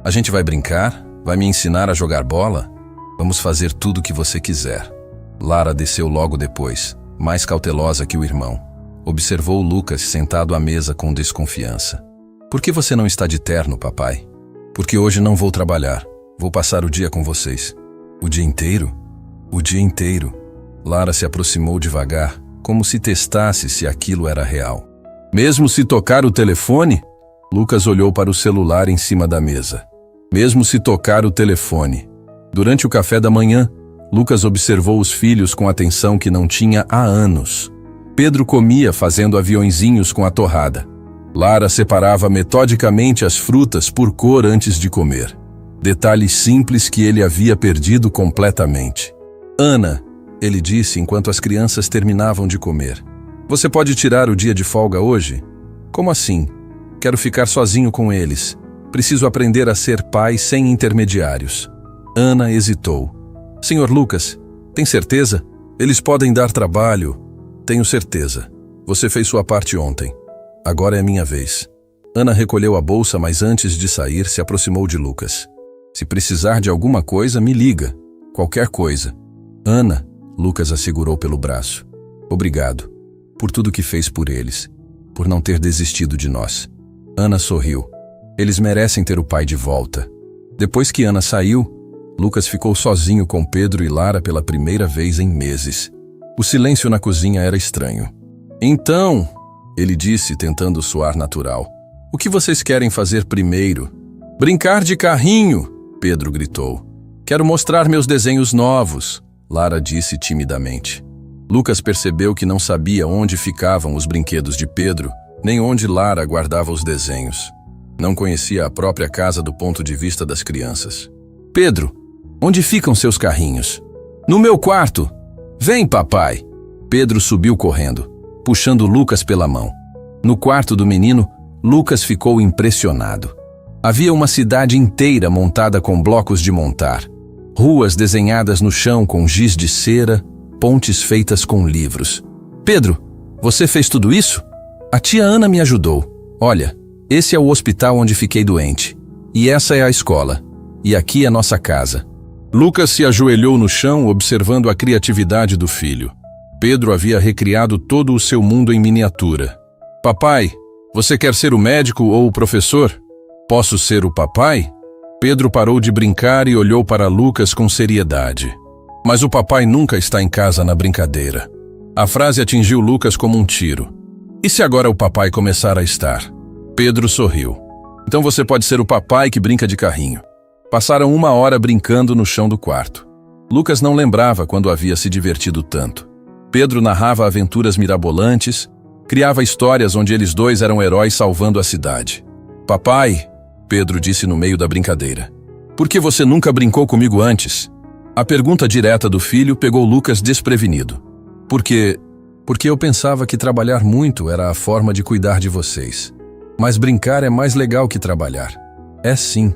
S1: A gente vai brincar? Vai me ensinar a jogar bola? Vamos fazer tudo o que você quiser. Lara desceu logo depois, mais cautelosa que o irmão. Observou Lucas sentado à mesa com desconfiança. Por que você não está de terno, papai? Porque hoje não vou trabalhar. Vou passar o dia com vocês. O dia inteiro? O dia inteiro. Lara se aproximou devagar, como se testasse se aquilo era real. Mesmo se tocar o telefone? Lucas olhou para o celular em cima da mesa. Mesmo se tocar o telefone. Durante o café da manhã, Lucas observou os filhos com atenção que não tinha há anos. Pedro comia fazendo aviõezinhos com a torrada. Lara separava metodicamente as frutas por cor antes de comer. Detalhes simples que ele havia perdido completamente. Ana, ele disse enquanto as crianças terminavam de comer. Você pode tirar o dia de folga hoje? Como assim? Quero ficar sozinho com eles. Preciso aprender a ser pai sem intermediários. Ana hesitou. Senhor Lucas, tem certeza? Eles podem dar trabalho. Tenho certeza. Você fez sua parte ontem. Agora é minha vez. Ana recolheu a bolsa, mas antes de sair, se aproximou de Lucas. Se precisar de alguma coisa, me liga. Qualquer coisa. Ana, Lucas a segurou pelo braço. Obrigado. Por tudo que fez por eles. Por não ter desistido de nós. Ana sorriu. Eles merecem ter o pai de volta. Depois que Ana saiu, Lucas ficou sozinho com Pedro e Lara pela primeira vez em meses. O silêncio na cozinha era estranho. Então, ele disse, tentando soar natural, o que vocês querem fazer primeiro? Brincar de carrinho, Pedro gritou. Quero mostrar meus desenhos novos, Lara disse timidamente. Lucas percebeu que não sabia onde ficavam os brinquedos de Pedro, nem onde Lara guardava os desenhos. Não conhecia a própria casa do ponto de vista das crianças. Pedro, onde ficam seus carrinhos? No meu quarto. Vem, papai. Pedro subiu correndo, puxando Lucas pela mão. No quarto do menino, Lucas ficou impressionado. Havia uma cidade inteira montada com blocos de montar. Ruas desenhadas no chão com giz de cera, pontes feitas com livros. Pedro, você fez tudo isso? A tia Ana me ajudou. Olha, esse é o hospital onde fiquei doente. E essa é a escola. E aqui é nossa casa. Lucas se ajoelhou no chão, observando a criatividade do filho. Pedro havia recriado todo o seu mundo em miniatura. Papai, você quer ser o médico ou o professor? Posso ser o papai? Pedro parou de brincar e olhou para Lucas com seriedade. Mas o papai nunca está em casa na brincadeira. A frase atingiu Lucas como um tiro. E se agora o papai começar a estar? Pedro sorriu. Então você pode ser o papai que brinca de carrinho. Passaram 1 hora brincando no chão do quarto. Lucas não lembrava quando havia se divertido tanto. Pedro narrava aventuras mirabolantes, criava histórias onde eles dois eram heróis salvando a cidade. Papai, Pedro disse no meio da brincadeira, por que você nunca brincou comigo antes? A pergunta direta do filho pegou Lucas desprevenido. Porque eu pensava que trabalhar muito era a forma de cuidar de vocês. Mas brincar é mais legal que trabalhar. É sim,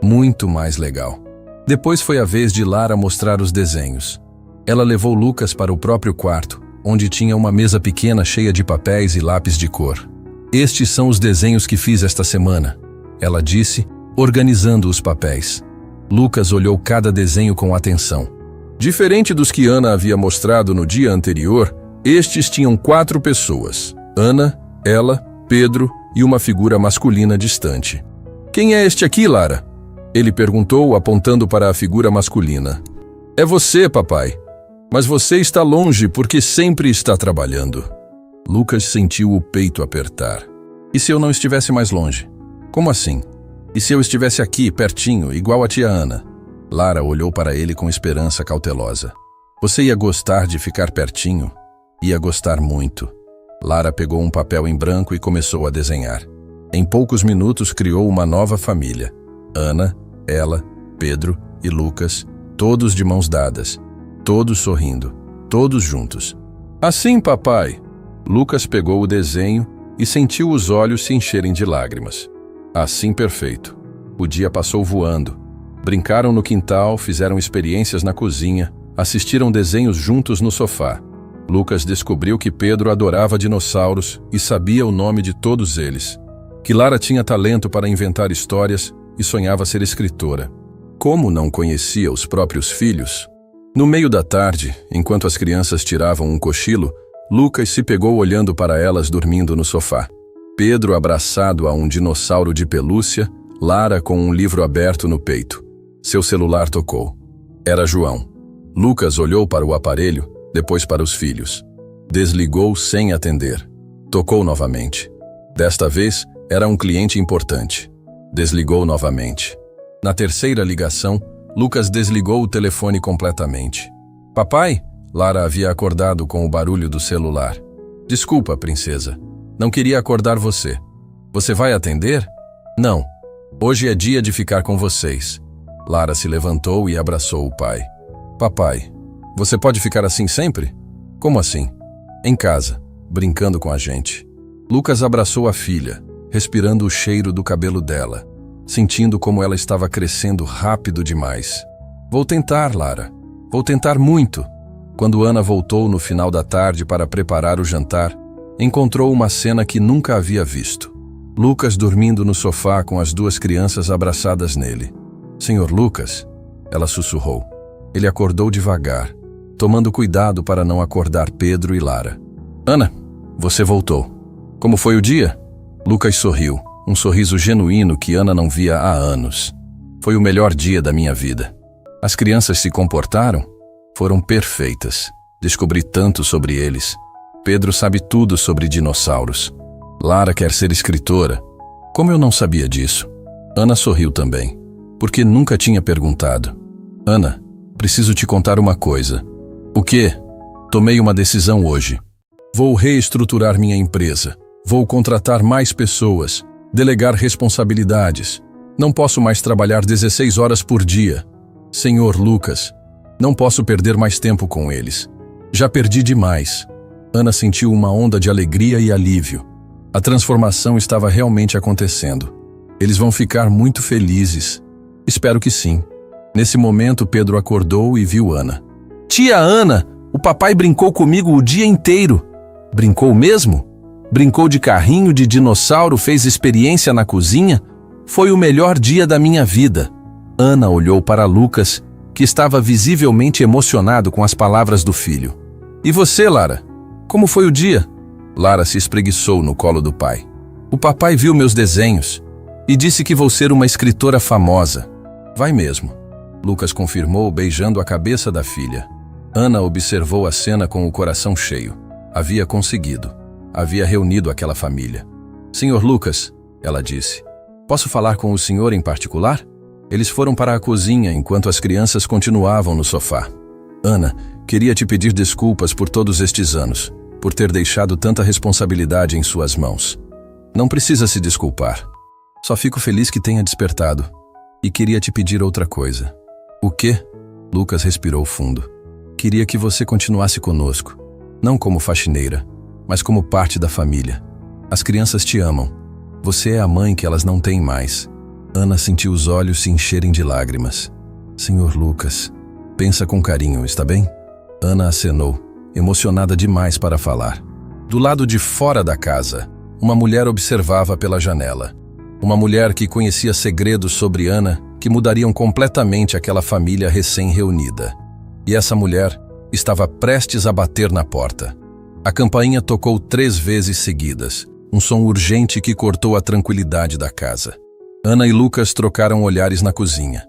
S1: muito mais legal. Depois foi a vez de Lara mostrar os desenhos. Ela levou Lucas para o próprio quarto, onde tinha uma mesa pequena cheia de papéis e lápis de cor. Estes são os desenhos que fiz esta semana, ela disse, organizando os papéis. Lucas olhou cada desenho com atenção. Diferente dos que Ana havia mostrado no dia anterior, estes tinham 4 pessoas: Ana, ela, Pedro e uma figura masculina distante. Quem é este aqui, Lara? Ele perguntou, apontando para a figura masculina. É você, papai. Mas você está longe porque sempre está trabalhando. Lucas sentiu o peito apertar. E se eu não estivesse mais longe? Como assim? E se eu estivesse aqui, pertinho, igual a tia Ana? Lara olhou para ele com esperança cautelosa. Você ia gostar de ficar pertinho? Ia gostar muito. Lara pegou um papel em branco e começou a desenhar. Em poucos minutos criou uma nova família. Ana, ela, Pedro e Lucas, todos de mãos dadas, todos sorrindo, todos juntos. Assim, papai. Lucas pegou o desenho e sentiu os olhos se encherem de lágrimas. Assim, perfeito. O dia passou voando. Brincaram no quintal, fizeram experiências na cozinha, assistiram desenhos juntos no sofá. Lucas descobriu que Pedro adorava dinossauros e sabia o nome de todos eles. Que Lara tinha talento para inventar histórias e sonhava ser escritora. Como não conhecia os próprios filhos? No meio da tarde, enquanto as crianças tiravam um cochilo, Lucas se pegou olhando para elas dormindo no sofá. Pedro abraçado a um dinossauro de pelúcia, Lara com um livro aberto no peito. Seu celular tocou. Era João. Lucas olhou para o aparelho, depois para os filhos. Desligou sem atender. Tocou novamente. Desta vez, era um cliente importante. Desligou novamente. Na terceira ligação, Lucas desligou o telefone completamente. Papai? Lara havia acordado com o barulho do celular. Desculpa, princesa. Não queria acordar você. Você vai atender? Não. Hoje é dia de ficar com vocês. Lara se levantou e abraçou o pai. Papai, você pode ficar assim sempre? Como assim? Em casa, brincando com a gente. Lucas abraçou a filha, respirando o cheiro do cabelo dela, sentindo como ela estava crescendo rápido demais. Vou tentar, Lara. Vou tentar muito. Quando Ana voltou no final da tarde para preparar o jantar, encontrou uma cena que nunca havia visto. Lucas dormindo no sofá com as 2 crianças abraçadas nele. Senhor Lucas, ela sussurrou. Ele acordou devagar, tomando cuidado para não acordar Pedro e Lara. Ana, você voltou. Como foi o dia? Lucas sorriu, um sorriso genuíno que Ana não via há anos. Foi o melhor dia da minha vida. As crianças se comportaram? Foram perfeitas. Descobri tanto sobre eles. Pedro sabe tudo sobre dinossauros. Lara quer ser escritora. Como eu não sabia disso? Ana sorriu também, porque nunca tinha perguntado. Ana, preciso te contar uma coisa. O quê? Tomei uma decisão hoje. Vou reestruturar minha empresa. Vou contratar mais pessoas, delegar responsabilidades. Não posso mais trabalhar 16 horas por dia. Senhor Lucas, não posso perder mais tempo com eles. Já perdi demais. Ana sentiu uma onda de alegria e alívio. A transformação estava realmente acontecendo. Eles vão ficar muito felizes. Espero que sim. Nesse momento, Pedro acordou e viu Ana. Tia Ana, o papai brincou comigo o dia inteiro. Brincou mesmo? Brincou de carrinho, de dinossauro, fez experiência na cozinha? Foi o melhor dia da minha vida. Ana olhou para Lucas, que estava visivelmente emocionado com as palavras do filho. E você, Lara? Como foi o dia? Lara se espreguiçou no colo do pai. O papai viu meus desenhos e disse que vou ser uma escritora famosa. Vai mesmo. Lucas confirmou, beijando a cabeça da filha. Ana observou a cena com o coração cheio. Havia conseguido. Havia reunido aquela família. Senhor Lucas, ela disse, posso falar com o senhor em particular? Eles foram para a cozinha enquanto as crianças continuavam no sofá. Ana, queria te pedir desculpas por todos estes anos, por ter deixado tanta responsabilidade em suas mãos. Não precisa se desculpar. Só fico feliz que tenha despertado. E queria te pedir outra coisa. O quê? Lucas respirou fundo. Queria que você continuasse conosco. Não como faxineira, mas como parte da família. As crianças te amam. Você é a mãe que elas não têm mais. Ana sentiu os olhos se encherem de lágrimas. Senhor Lucas, pensa com carinho, está bem? Ana acenou, emocionada demais para falar. Do lado de fora da casa, uma mulher observava pela janela. Uma mulher que conhecia segredos sobre Ana que mudariam completamente aquela família recém-reunida. E essa mulher estava prestes a bater na porta. A campainha tocou 3 vezes seguidas, um som urgente que cortou a tranquilidade da casa. Ana e Lucas trocaram olhares na cozinha.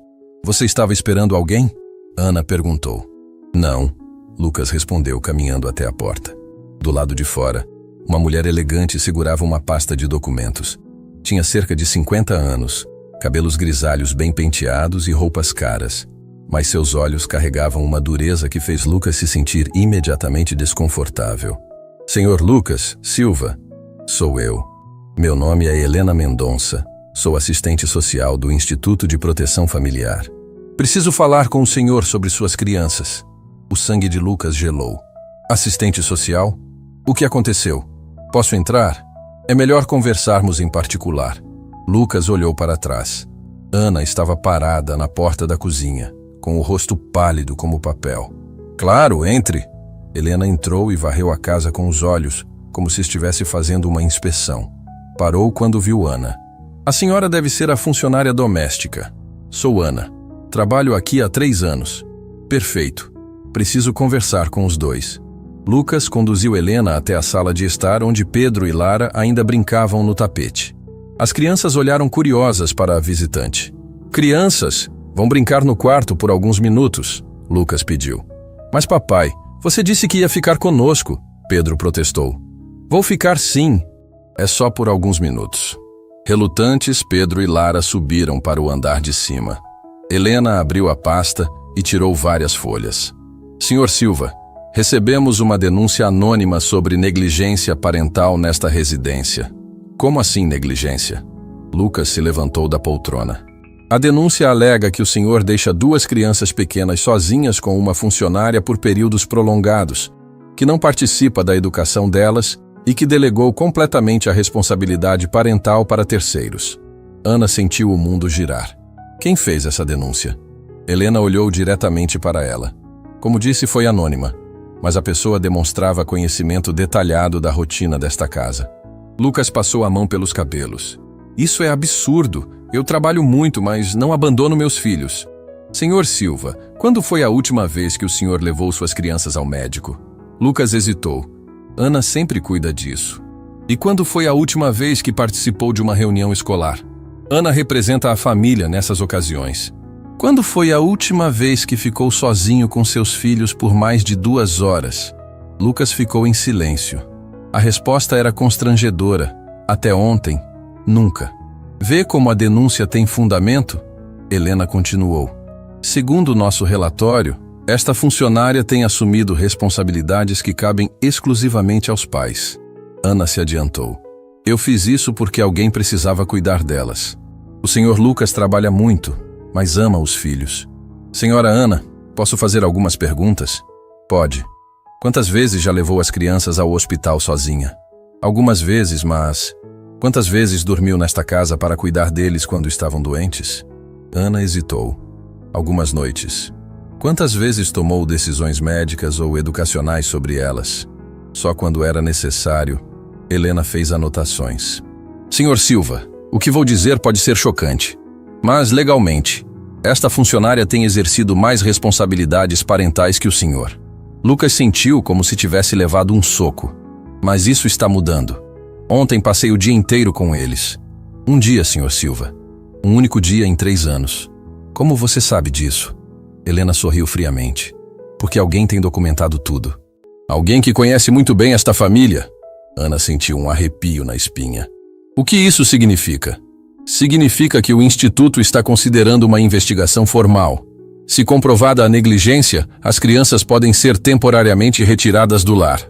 S1: Você estava esperando alguém? Ana perguntou. Não, Lucas respondeu, caminhando até a porta. Do lado de fora, uma mulher elegante segurava uma pasta de documentos. Tinha cerca de 50 anos, cabelos grisalhos bem penteados e roupas caras. Mas seus olhos carregavam uma dureza que fez Lucas se sentir imediatamente desconfortável. Senhor Lucas Silva, sou eu. Meu nome é Helena Mendonça. Sou assistente social do Instituto de Proteção Familiar. Preciso falar com o senhor sobre suas crianças. O sangue de Lucas gelou. Assistente social? O que aconteceu? Posso entrar? É melhor conversarmos em particular. Lucas olhou para trás. Ana estava parada na porta da cozinha, com o rosto pálido como papel. Claro, entre! Helena entrou e varreu a casa com os olhos, como se estivesse fazendo uma inspeção. Parou quando viu Ana. A senhora deve ser a funcionária doméstica. Sou Ana. Trabalho aqui há 3 anos. Perfeito. Preciso conversar com os dois. Lucas conduziu Helena até a sala de estar onde Pedro e Lara ainda brincavam no tapete. As crianças olharam curiosas para a visitante. Crianças, vão brincar no quarto por alguns minutos, Lucas pediu. Mas papai, você disse que ia ficar conosco, Pedro protestou. Vou ficar sim. É só por alguns minutos. Relutantes, Pedro e Lara subiram para o andar de cima. Helena abriu a pasta e tirou várias folhas. Senhor Silva, recebemos uma denúncia anônima sobre negligência parental nesta residência. Como assim negligência? Lucas se levantou da poltrona. A denúncia alega que o senhor deixa 2 crianças pequenas sozinhas com uma funcionária por períodos prolongados, que não participa da educação delas e que delegou completamente a responsabilidade parental para terceiros. Ana sentiu o mundo girar. Quem fez essa denúncia? Helena olhou diretamente para ela. Como disse, foi anônima, mas a pessoa demonstrava conhecimento detalhado da rotina desta casa. Lucas passou a mão pelos cabelos. Isso é absurdo. Eu trabalho muito, mas não abandono meus filhos. Senhor Silva, quando foi a última vez que o senhor levou suas crianças ao médico? Lucas hesitou. Ana sempre cuida disso. E quando foi a última vez que participou de uma reunião escolar? Ana representa a família nessas ocasiões. Quando foi a última vez que ficou sozinho com seus filhos por mais de 2 horas? Lucas ficou em silêncio. A resposta era constrangedora. Até ontem, nunca. Vê como a denúncia tem fundamento? Helena continuou. Segundo nosso relatório, esta funcionária tem assumido responsabilidades que cabem exclusivamente aos pais. Ana se adiantou. Eu fiz isso porque alguém precisava cuidar delas. O senhor Lucas trabalha muito, mas ama os filhos. Senhora Ana, posso fazer algumas perguntas? Pode. Quantas vezes já levou as crianças ao hospital sozinha? Algumas vezes, mas... Quantas vezes dormiu nesta casa para cuidar deles quando estavam doentes? Ana hesitou. Algumas noites. Quantas vezes tomou decisões médicas ou educacionais sobre elas? Só quando era necessário. Helena fez anotações. Senhor Silva, o que vou dizer pode ser chocante. Mas, legalmente, esta funcionária tem exercido mais responsabilidades parentais que o senhor. Lucas sentiu como se tivesse levado um soco. Mas isso está mudando. Ontem passei o dia inteiro com eles. Um dia, senhor Silva. Um único dia em 3 anos. Como você sabe disso? Helena sorriu friamente. Porque alguém tem documentado tudo. Alguém que conhece muito bem esta família. Ana sentiu um arrepio na espinha. O que isso significa? Significa que o Instituto está considerando uma investigação formal. Se comprovada a negligência, as crianças podem ser temporariamente retiradas do lar.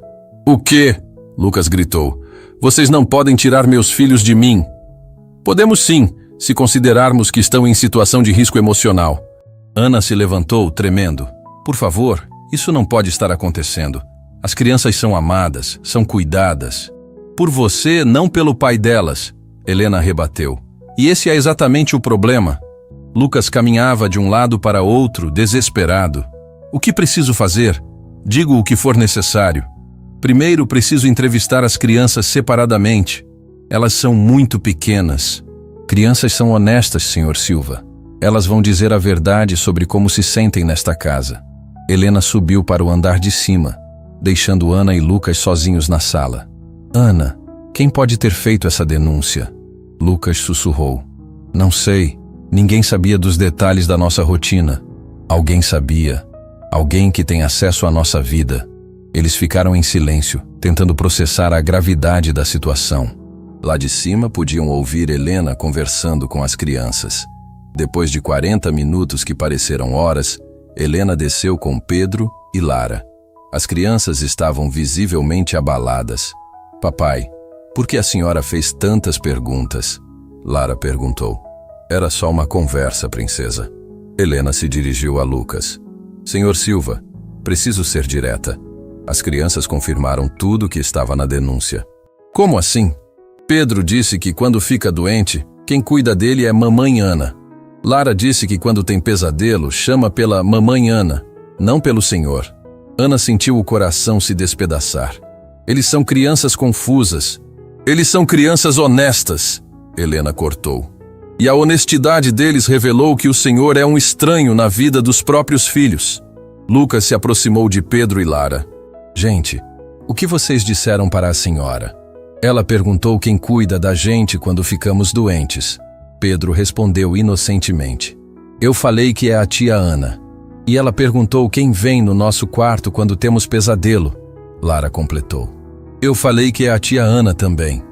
S1: O quê? Lucas gritou. Vocês não podem tirar meus filhos de mim. Podemos sim, se considerarmos que estão em situação de risco emocional. Ana se levantou, tremendo. Por favor, isso não pode estar acontecendo. As crianças são amadas, são cuidadas. Por você, não pelo pai delas, Helena rebateu. E esse é exatamente o problema. Lucas caminhava de um lado para outro, desesperado. O que preciso fazer? Digo o que for necessário. Primeiro, preciso entrevistar as crianças separadamente. Elas são muito pequenas. Crianças são honestas, Sr. Silva. Elas vão dizer a verdade sobre como se sentem nesta casa. Helena subiu para o andar de cima, deixando Ana e Lucas sozinhos na sala. Ana, quem pode ter feito essa denúncia? Lucas sussurrou. Não sei. Ninguém sabia dos detalhes da nossa rotina. Alguém sabia. Alguém que tem acesso à nossa vida. Eles ficaram em silêncio, tentando processar a gravidade da situação. Lá de cima podiam ouvir Helena conversando com as crianças. Depois de 40 minutos que pareceram horas, Helena desceu com Pedro e Lara. As crianças estavam visivelmente abaladas. Papai, por que a senhora fez tantas perguntas? Lara perguntou. Era só uma conversa, princesa. Helena se dirigiu a Lucas. Senhor Silva, preciso ser direta. As crianças confirmaram tudo o que estava na denúncia. Como assim? Pedro disse que quando fica doente, quem cuida dele é mamãe Ana. Lara disse que quando tem pesadelo, chama pela mamãe Ana, não pelo senhor. Ana sentiu o coração se despedaçar. Eles são crianças confusas. Eles são crianças honestas, Helena cortou. E a honestidade deles revelou que o Senhor é um estranho na vida dos próprios filhos. Lucas se aproximou de Pedro e Lara. Gente, o que vocês disseram para a senhora? Ela perguntou quem cuida da gente quando ficamos doentes. Pedro respondeu inocentemente. Eu falei que é a tia Ana. E ela perguntou quem vem no nosso quarto quando temos pesadelo. Lara completou. Eu falei que é a tia Ana também.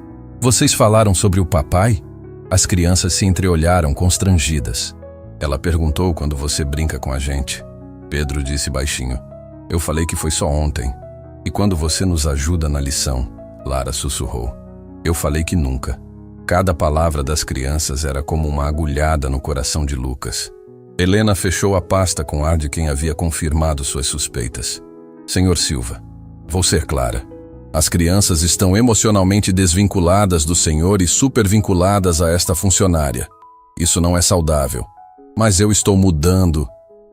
S1: Vocês falaram sobre o papai? As crianças se entreolharam constrangidas. Ela perguntou quando você brinca com a gente. Pedro disse baixinho. Eu falei que foi só ontem. E quando você nos ajuda na lição? Lara sussurrou. Eu falei que nunca. Cada palavra das crianças era como uma agulhada no coração de Lucas. Helena fechou a pasta com ar de quem havia confirmado suas suspeitas. Senhor Silva, vou ser clara. As crianças estão emocionalmente desvinculadas do Senhor e supervinculadas a esta funcionária. Isso não é saudável. Mas eu estou mudando.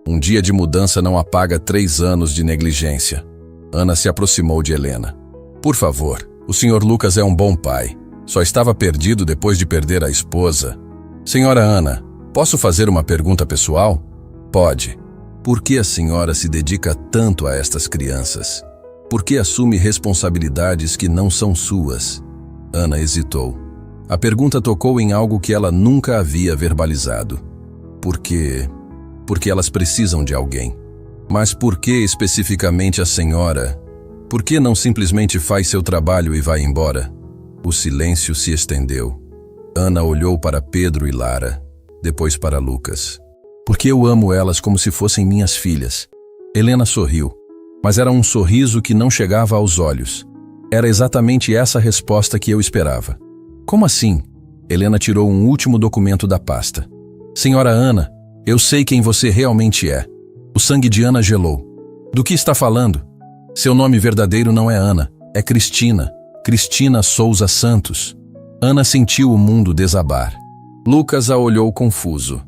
S1: Um dia de mudança não apaga 3 anos de negligência. Ana se aproximou de Helena. Por favor, o Sr. Lucas é um bom pai. Só estava perdido depois de perder a esposa. Senhora Ana, posso fazer uma pergunta pessoal? Pode. Por que a senhora se dedica tanto a estas crianças? Por que assume responsabilidades que não são suas? Ana hesitou. A pergunta tocou em algo que ela nunca havia verbalizado. Por quê? Porque elas precisam de alguém. Mas por que especificamente a senhora? Por que não simplesmente faz seu trabalho e vai embora? O silêncio se estendeu. Ana olhou para Pedro e Lara, depois para Lucas. Porque eu amo elas como se fossem minhas filhas. Helena sorriu, mas era um sorriso que não chegava aos olhos. Era exatamente essa resposta que eu esperava. Como assim? Helena tirou um último documento da pasta. Senhora Ana, eu sei quem você realmente é. O sangue de Ana gelou. Do que está falando? Seu nome verdadeiro não é Ana, é Cristina. Cristina Souza Santos. Ana sentiu o mundo desabar. Lucas a olhou confuso.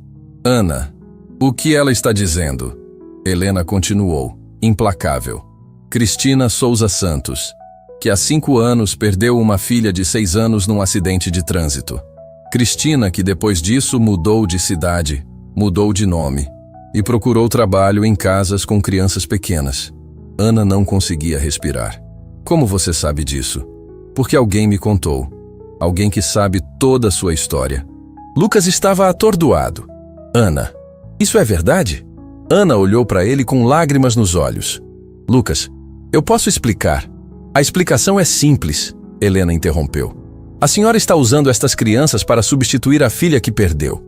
S1: Ana, o que ela está dizendo? Helena continuou, implacável. Cristina Souza Santos, que há 5 anos perdeu uma filha de 6 anos num acidente de trânsito. Cristina, que depois disso mudou de cidade, mudou de nome e procurou trabalho em casas com crianças pequenas. Ana não conseguia respirar. Como você sabe disso? Porque alguém me contou. Alguém que sabe toda a sua história. Lucas estava atordoado. Ana, isso é verdade? Ana olhou para ele com lágrimas nos olhos. Lucas, eu posso explicar. A explicação é simples, Helena interrompeu. A senhora está usando estas crianças para substituir a filha que perdeu.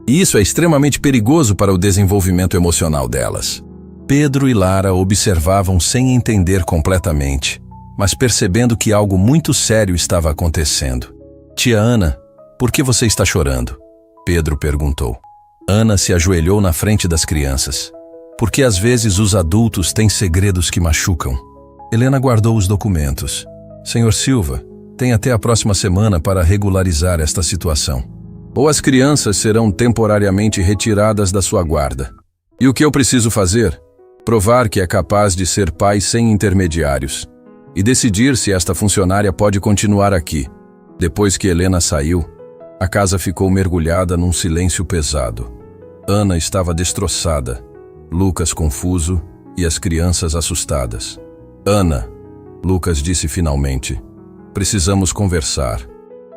S1: E isso é extremamente perigoso para o desenvolvimento emocional delas. Pedro e Lara observavam sem entender completamente, mas percebendo que algo muito sério estava acontecendo. Tia Ana, por que você está chorando? Pedro perguntou. Ana se ajoelhou na frente das crianças. Porque às vezes os adultos têm segredos que machucam. Helena guardou os documentos. Senhor Silva, tem até a próxima semana para regularizar esta situação. Ou as crianças serão temporariamente retiradas da sua guarda. E o que eu preciso fazer? Provar que é capaz de ser pai sem intermediários. E decidir se esta funcionária pode continuar aqui. Depois que Helena saiu, a casa ficou mergulhada num silêncio pesado. Ana estava destroçada, Lucas confuso e as crianças assustadas. Ana, Lucas disse finalmente, precisamos conversar.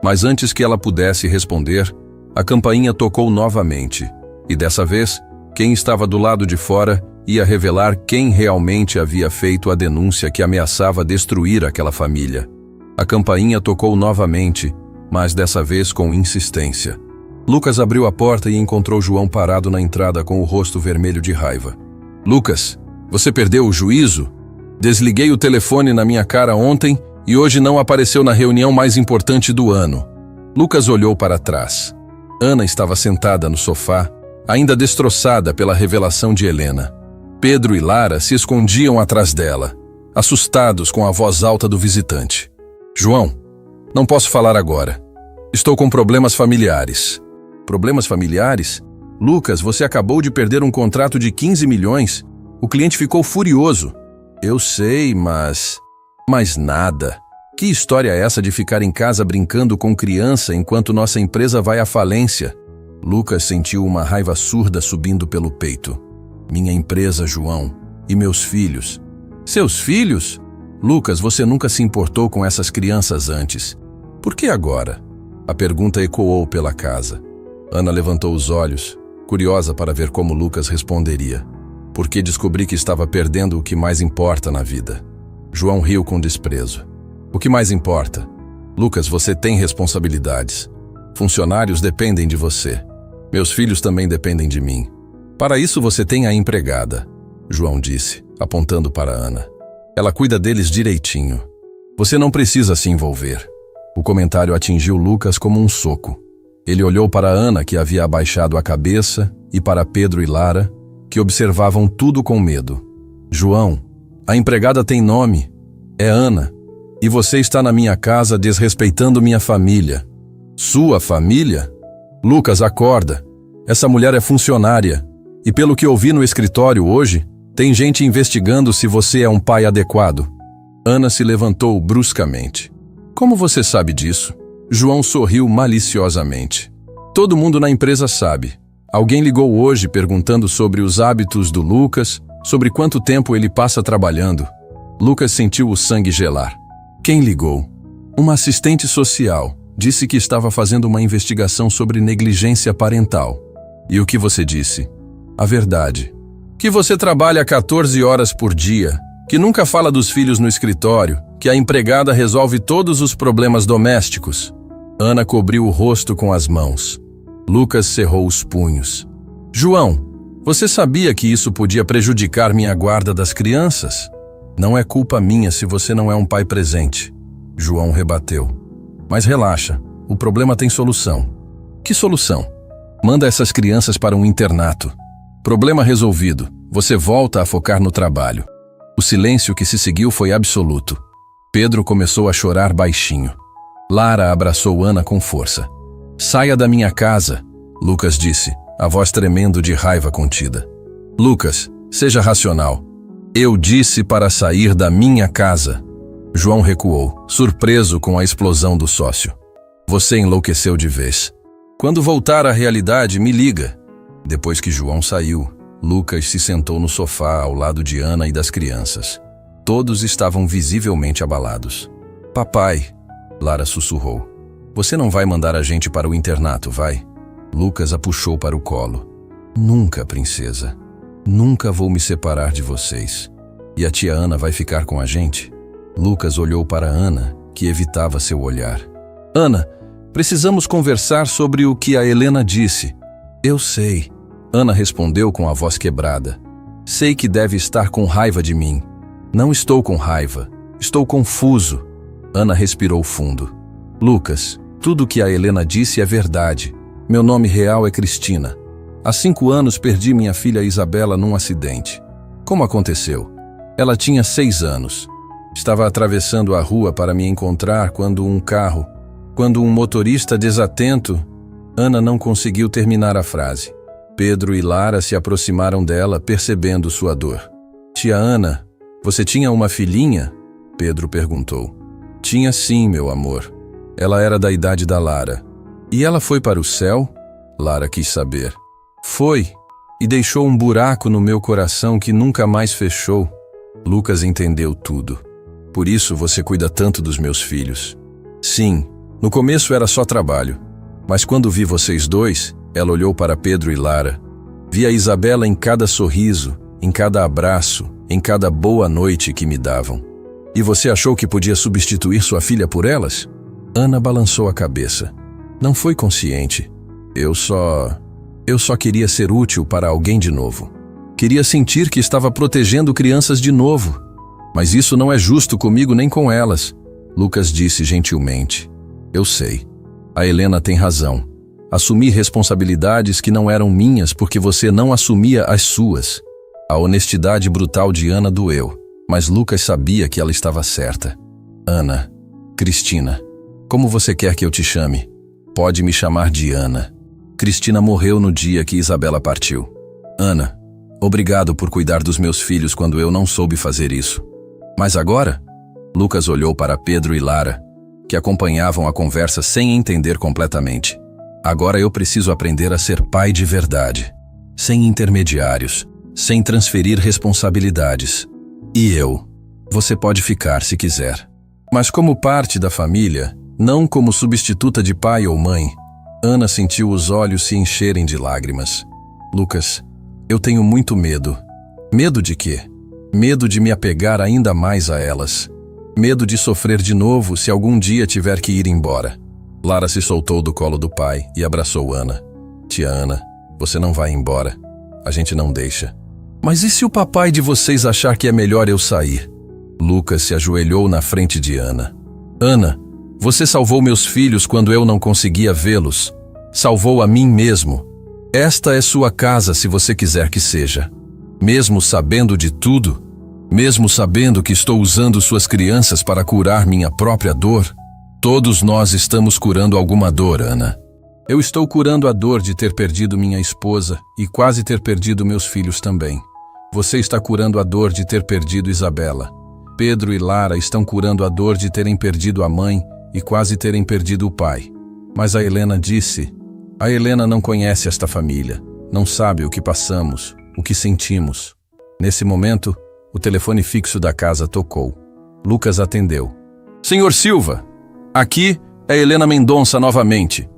S1: Mas antes que ela pudesse responder, a campainha tocou novamente, e dessa vez, quem estava do lado de fora ia revelar quem realmente havia feito a denúncia que ameaçava destruir aquela família. A campainha tocou novamente, mas dessa vez com insistência. Lucas abriu a porta e encontrou João parado na entrada com o rosto vermelho de raiva. Lucas, você perdeu o juízo? Desliguei o telefone na minha cara ontem e hoje não apareceu na reunião mais importante do ano. Lucas olhou para trás. Ana estava sentada no sofá, ainda destroçada pela revelação de Helena. Pedro e Lara se escondiam atrás dela, assustados com a voz alta do visitante. João, não posso falar agora. Estou com problemas familiares. Problemas familiares? Lucas, você acabou de perder um contrato de 15 milhões. O cliente ficou furioso. Eu sei, mas nada. Que história é essa de ficar em casa brincando com criança enquanto nossa empresa vai à falência? Lucas sentiu uma raiva surda subindo pelo peito. Minha empresa, João. E meus filhos. Seus filhos? Lucas, você nunca se importou com essas crianças antes. Por que agora? A pergunta ecoou pela casa. Ana levantou os olhos, curiosa para ver como Lucas responderia. Porque descobri que estava perdendo o que mais importa na vida. João riu com desprezo. O que mais importa? Lucas, você tem responsabilidades. Funcionários dependem de você. Meus filhos também dependem de mim. Para isso você tem a empregada, João disse, apontando para Ana. Ela cuida deles direitinho. Você não precisa se envolver. O comentário atingiu Lucas como um soco. Ele olhou para Ana, que havia abaixado a cabeça, e para Pedro e Lara, que observavam tudo com medo. João, a empregada tem nome. É Ana. E você está na minha casa desrespeitando minha família. Sua família? Lucas, acorda. Essa mulher é funcionária. E pelo que ouvi no escritório hoje, tem gente investigando se você é um pai adequado. Ana se levantou bruscamente. Como você sabe disso? João sorriu maliciosamente. Todo mundo na empresa sabe. Alguém ligou hoje perguntando sobre os hábitos do Lucas, sobre quanto tempo ele passa trabalhando. Lucas sentiu o sangue gelar. Quem ligou? Uma assistente social. Disse que estava fazendo uma investigação sobre negligência parental. E o que você disse? A verdade. Que você trabalha 14 horas por dia, que nunca fala dos filhos no escritório, que a empregada resolve todos os problemas domésticos. Ana cobriu o rosto com as mãos. Lucas cerrou os punhos. João, você sabia que isso podia prejudicar minha guarda das crianças? Não é culpa minha se você não é um pai presente. João rebateu. Mas relaxa, o problema tem solução. Que solução? Manda essas crianças para um internato. Problema resolvido. Você volta a focar no trabalho. O silêncio que se seguiu foi absoluto. Pedro começou a chorar baixinho. Lara abraçou Ana com força. Saia da minha casa, Lucas disse, a voz tremendo de raiva contida. Lucas, seja racional. Eu disse para sair da minha casa. João recuou, surpreso com a explosão do sócio. Você enlouqueceu de vez. Quando voltar à realidade, me liga. Depois que João saiu, Lucas se sentou no sofá ao lado de Ana e das crianças. Todos estavam visivelmente abalados. Papai, Lara sussurrou. Você não vai mandar a gente para o internato, vai? Lucas a puxou para o colo. Nunca, princesa. Nunca vou me separar de vocês. E a tia Ana vai ficar com a gente? Lucas olhou para Ana, que evitava seu olhar. Ana, precisamos conversar sobre o que a Helena disse. Eu sei. Ana respondeu com a voz quebrada. Sei que deve estar com raiva de mim. Não estou com raiva. Estou confuso. Ana respirou fundo. Lucas, tudo o que a Helena disse é verdade. Meu nome real é Cristina. Há 5 anos perdi minha filha Isabela num acidente. Como aconteceu? Ela tinha 6 anos. Estava atravessando a rua para me encontrar quando um motorista desatento... Ana não conseguiu terminar a frase. Pedro e Lara se aproximaram dela, percebendo sua dor. Tia Ana, você tinha uma filhinha? Pedro perguntou. Tinha sim, meu amor. Ela era da idade da Lara. E ela foi para o céu? Lara quis saber. Foi, e deixou um buraco no meu coração que nunca mais fechou. Lucas entendeu tudo. Por isso você cuida tanto dos meus filhos. Sim, no começo era só trabalho. Mas quando vi vocês dois, ela olhou para Pedro e Lara. Vi a Isabela em cada sorriso, em cada abraço, em cada boa noite que me davam. E você achou que podia substituir sua filha por elas? Ana balançou a cabeça. Não foi consciente. Eu só queria ser útil para alguém de novo. Queria sentir que estava protegendo crianças de novo. Mas isso não é justo comigo nem com elas. Lucas disse gentilmente. Eu sei. A Helena tem razão. Assumi responsabilidades que não eram minhas porque você não assumia as suas. A honestidade brutal de Ana doeu, mas Lucas sabia que ela estava certa. Ana, Cristina, como você quer que eu te chame? Pode me chamar de Ana. Cristina morreu no dia que Isabela partiu. Ana, obrigado por cuidar dos meus filhos quando eu não soube fazer isso. Mas agora? Lucas olhou para Pedro e Lara, que acompanhavam a conversa sem entender completamente. Agora eu preciso aprender a ser pai de verdade, sem intermediários, sem transferir responsabilidades. E eu? Você pode ficar se quiser. Mas como parte da família, não como substituta de pai ou mãe. Ana sentiu os olhos se encherem de lágrimas. Lucas, eu tenho muito medo. Medo de quê? Medo de me apegar ainda mais a elas. Medo de sofrer de novo se algum dia tiver que ir embora. Lara se soltou do colo do pai e abraçou Ana. Tia Ana, você não vai embora. A gente não deixa. Mas e se o papai de vocês achar que é melhor eu sair? Lucas se ajoelhou na frente de Ana. Ana, você salvou meus filhos quando eu não conseguia vê-los. Salvou a mim mesmo. Esta é sua casa se você quiser que seja. Mesmo sabendo de tudo, mesmo sabendo que estou usando suas crianças para curar minha própria dor, todos nós estamos curando alguma dor, Ana. Eu estou curando a dor de ter perdido minha esposa e quase ter perdido meus filhos também. Você está curando a dor de ter perdido Isabela. Pedro e Lara estão curando a dor de terem perdido a mãe e quase terem perdido o pai. Mas a Helena disse... A Helena não conhece esta família, não sabe o que passamos, o que sentimos. Nesse momento, o telefone fixo da casa tocou. Lucas atendeu. Senhor Silva, aqui é Helena Mendonça novamente.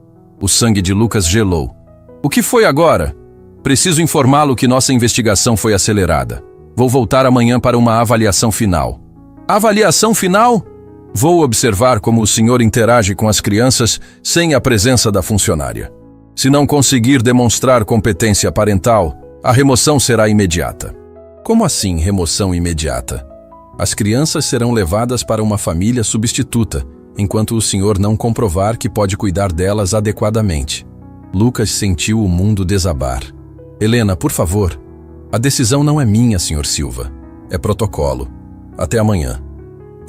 S1: O sangue de Lucas gelou. O que foi agora? Preciso informá-lo que nossa investigação foi acelerada. Vou voltar amanhã para uma avaliação final. Avaliação final? Vou observar como o senhor interage com as crianças sem a presença da funcionária. Se não conseguir demonstrar competência parental, a remoção será imediata. Como assim remoção imediata? As crianças serão levadas para uma família substituta, enquanto o senhor não comprovar que pode cuidar delas adequadamente. Lucas sentiu o mundo desabar. Helena, por favor. A decisão não é minha, senhor Silva. É protocolo. Até amanhã.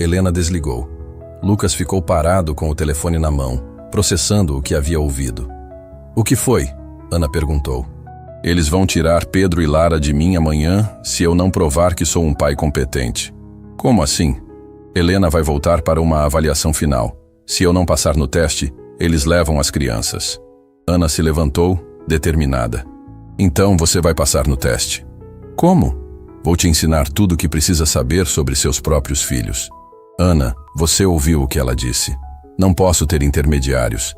S1: Helena desligou. Lucas ficou parado com o telefone na mão, processando o que havia ouvido. O que foi? Ana perguntou. Eles vão tirar Pedro e Lara de mim amanhã se eu não provar que sou um pai competente. Como assim? Helena vai voltar para uma avaliação final. Se eu não passar no teste, eles levam as crianças. Ana se levantou, determinada. Então você vai passar no teste. Como? Vou te ensinar tudo o que precisa saber sobre seus próprios filhos. Ana, você ouviu o que ela disse. Não posso ter intermediários.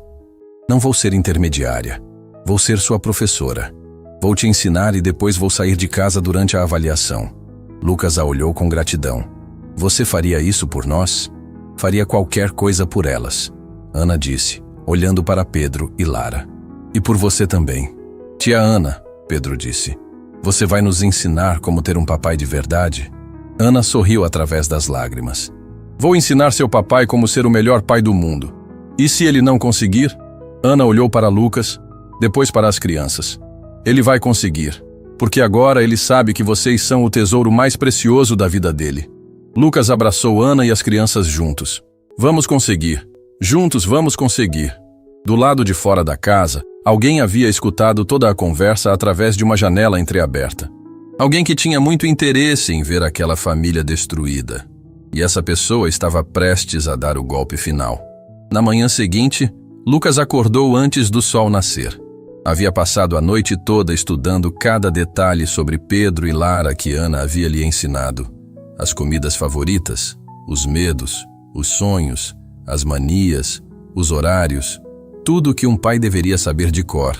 S1: Não vou ser intermediária. Vou ser sua professora. Vou te ensinar e depois vou sair de casa durante a avaliação. Lucas a olhou com gratidão. Você faria isso por nós? Faria qualquer coisa por elas, Ana disse, olhando para Pedro e Lara. E por você também. Tia Ana, Pedro disse. Você vai nos ensinar como ter um papai de verdade? Ana sorriu através das lágrimas. Vou ensinar seu papai como ser o melhor pai do mundo. E se ele não conseguir? Ana olhou para Lucas, depois para as crianças. Ele vai conseguir, porque agora ele sabe que vocês são o tesouro mais precioso da vida dele. Lucas abraçou Ana e as crianças juntos. Vamos conseguir. Juntos vamos conseguir. Do lado de fora da casa, alguém havia escutado toda a conversa através de uma janela entreaberta. Alguém que tinha muito interesse em ver aquela família destruída. E essa pessoa estava prestes a dar o golpe final. Na manhã seguinte, Lucas acordou antes do sol nascer. Havia passado a noite toda estudando cada detalhe sobre Pedro e Lara que Ana havia lhe ensinado. As comidas favoritas, os medos, os sonhos, as manias, os horários, tudo o que um pai deveria saber de cor.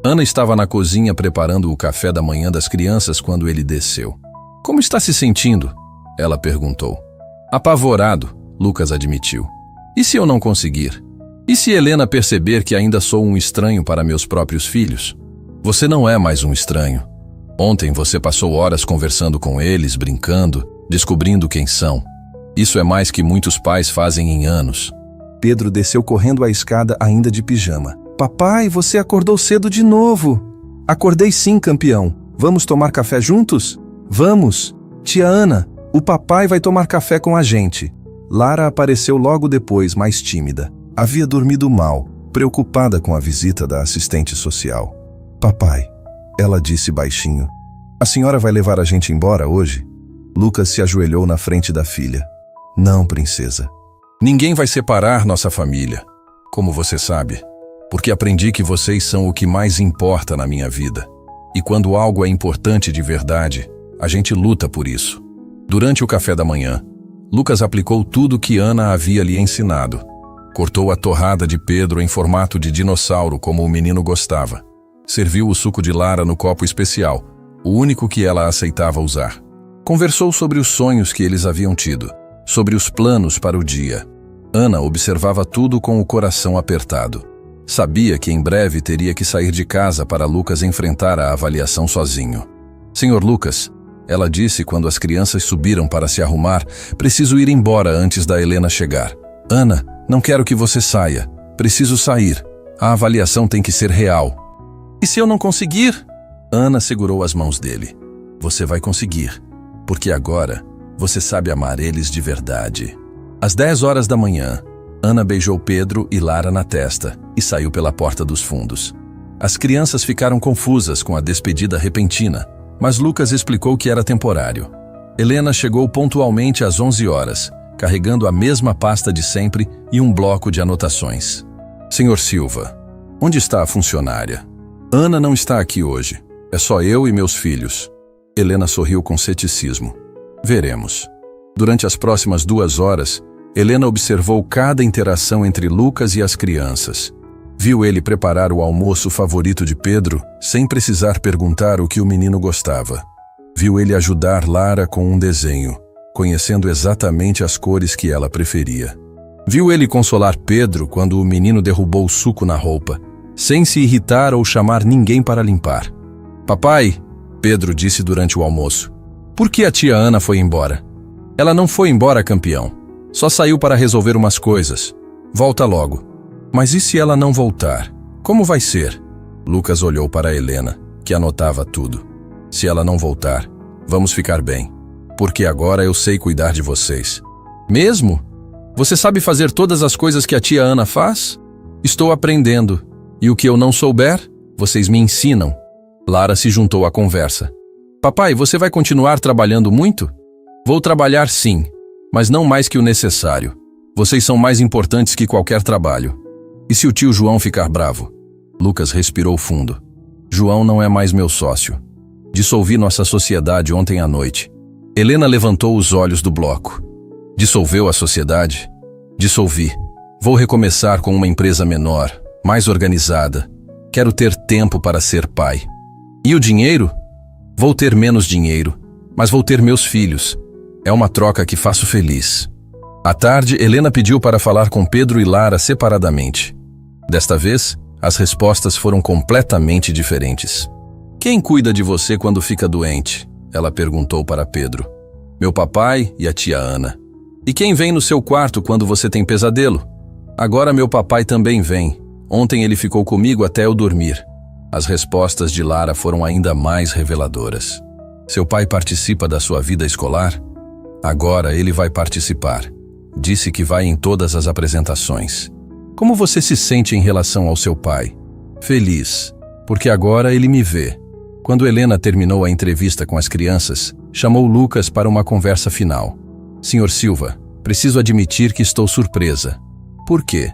S1: Ana estava na cozinha preparando o café da manhã das crianças quando ele desceu. Como está se sentindo? Ela perguntou. Apavorado, Lucas admitiu. E se eu não conseguir? E se Helena perceber que ainda sou um estranho para meus próprios filhos? Você não é mais um estranho. Ontem você passou horas conversando com eles, brincando, descobrindo quem são. Isso é mais que muitos pais fazem em anos.
S2: Pedro desceu correndo a escada ainda de pijama. Papai, você acordou cedo de novo. Acordei sim, campeão. Vamos tomar café juntos? Vamos. Tia Ana, o papai vai tomar café com a gente. Lara apareceu logo depois, mais tímida. Havia dormido mal, preocupada com a visita da assistente social. Papai, ela disse baixinho, a senhora vai levar a gente embora hoje? Lucas se ajoelhou na frente da filha. Não, princesa.
S1: Ninguém vai separar nossa família, como você sabe, porque aprendi que vocês são o que mais importa na minha vida. E quando algo é importante de verdade, a gente luta por isso. Durante o café da manhã, Lucas aplicou tudo que Ana havia lhe ensinado. Cortou a torrada de Pedro em formato de dinossauro como o menino gostava. Serviu o suco de Lara no copo especial, o único que ela aceitava usar. Conversou sobre os sonhos que eles haviam tido, sobre os planos para o dia. Ana observava tudo com o coração apertado. Sabia que em breve teria que sair de casa para Lucas enfrentar a avaliação sozinho. Senhor Lucas, ela disse quando as crianças subiram para se arrumar, preciso ir embora antes da Helena chegar. Ana, não quero que você saia. Preciso sair. A avaliação tem que ser real. E se eu não conseguir? Ana segurou as mãos dele. Você vai conseguir, porque agora você sabe amar eles de verdade. Às 10 horas da manhã, Ana beijou Pedro e Lara na testa e saiu pela porta dos fundos. As crianças ficaram confusas com a despedida repentina, mas Lucas explicou que era temporário. Helena chegou pontualmente às 11 horas, carregando a mesma pasta de sempre e um bloco de anotações. Senhor Silva, onde está a funcionária? Ana não está aqui hoje. É só eu e meus filhos. Helena sorriu com ceticismo. Veremos. Durante as próximas 2 horas, Helena observou cada interação entre Lucas e as crianças. Viu ele preparar o almoço favorito de Pedro, sem precisar perguntar o que o menino gostava. Viu ele ajudar Lara com um desenho, conhecendo exatamente as cores que ela preferia. Viu ele consolar Pedro quando o menino derrubou o suco na roupa, sem se irritar ou chamar ninguém para limpar. Papai, Pedro disse durante o almoço, por que a tia Ana foi embora? Ela não foi embora, campeão. Só saiu para resolver umas coisas. Volta logo. Mas e se ela não voltar? Como vai ser? Lucas olhou para Helena, que anotava tudo. Se ela não voltar, vamos ficar bem. Porque agora eu sei cuidar de vocês. Mesmo? Você sabe fazer todas as coisas que a tia Ana faz? Estou aprendendo. E o que eu não souber, vocês me ensinam. Lara se juntou à conversa. Papai, você vai continuar trabalhando muito? Vou trabalhar sim, mas não mais que o necessário. Vocês são mais importantes que qualquer trabalho. E se o tio João ficar bravo? Lucas respirou fundo. João não é mais meu sócio. Dissolvi nossa sociedade ontem à noite. Helena levantou os olhos do bloco. Dissolveu a sociedade? Dissolvi. Vou recomeçar com uma empresa menor, mais organizada. Quero ter tempo para ser pai. E o dinheiro? Vou ter menos dinheiro, mas vou ter meus filhos. É uma troca que faço feliz. À tarde, Helena pediu para falar com Pedro e Lara separadamente. Desta vez, as respostas foram completamente diferentes. Quem cuida de você quando fica doente? Ela perguntou para Pedro. Meu papai e a tia Ana. E quem vem no seu quarto quando você tem pesadelo? Agora meu papai também vem. Ontem ele ficou comigo até eu dormir. As respostas de Lara foram ainda mais reveladoras. Seu pai participa da sua vida escolar? Agora ele vai participar. Disse que vai em todas as apresentações. Como você se sente em relação ao seu pai? Feliz, porque agora ele me vê. Quando Helena terminou a entrevista com as crianças, chamou Lucas para uma conversa final. Senhor Silva, preciso admitir que estou surpresa. Por quê?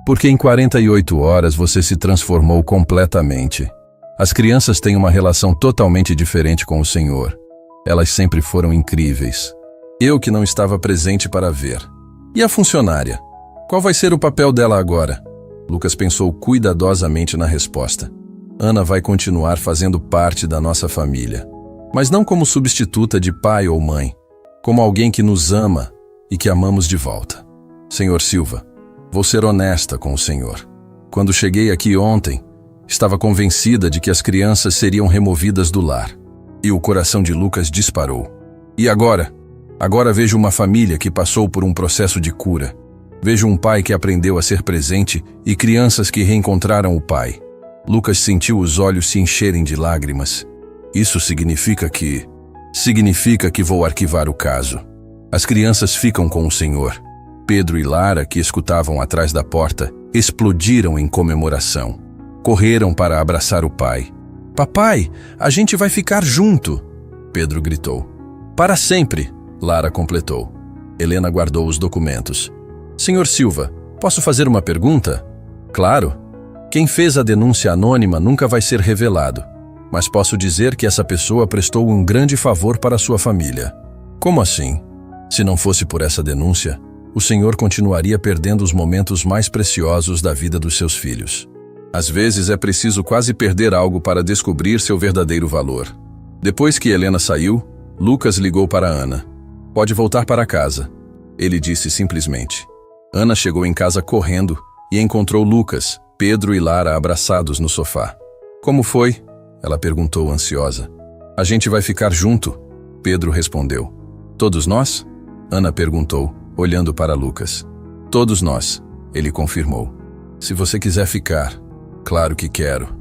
S1: Porque em 48 horas você se transformou completamente. As crianças têm uma relação totalmente diferente com o Senhor. Elas sempre foram incríveis. Eu que não estava presente para ver. E a funcionária? Qual vai ser o papel dela agora? Lucas pensou cuidadosamente na resposta. Ana vai continuar fazendo parte da nossa família, mas não como substituta de pai ou mãe, como alguém que nos ama e que amamos de volta. Senhor Silva, vou ser honesta com o Senhor. Quando cheguei aqui ontem, estava convencida de que as crianças seriam removidas do lar. E o coração de Lucas disparou. E agora? Agora vejo uma família que passou por um processo de cura. Vejo um pai que aprendeu a ser presente e crianças que reencontraram o pai. Lucas sentiu os olhos se encherem de lágrimas. Isso significa que vou arquivar o caso. As crianças ficam com o Senhor. Pedro e Lara, que escutavam atrás da porta, explodiram em comemoração. Correram para abraçar o pai. Papai, a gente vai ficar junto, Pedro gritou. Para sempre, Lara completou. Helena guardou os documentos. Senhor Silva, posso fazer uma pergunta? Claro. Quem fez a denúncia anônima nunca vai ser revelado, mas posso dizer que essa pessoa prestou um grande favor para sua família. Como assim? Se não fosse por essa denúncia, o senhor continuaria perdendo os momentos mais preciosos da vida dos seus filhos. Às vezes é preciso quase perder algo para descobrir seu verdadeiro valor. Depois que Helena saiu, Lucas ligou para Ana. Pode voltar para casa, ele disse simplesmente. Ana chegou em casa correndo e encontrou Lucas, Pedro e Lara abraçados no sofá. Como foi? Ela perguntou ansiosa. A gente vai ficar junto, Pedro respondeu. Todos nós? Ana perguntou, olhando para Lucas. Todos nós, ele confirmou. Se você quiser ficar, claro que quero.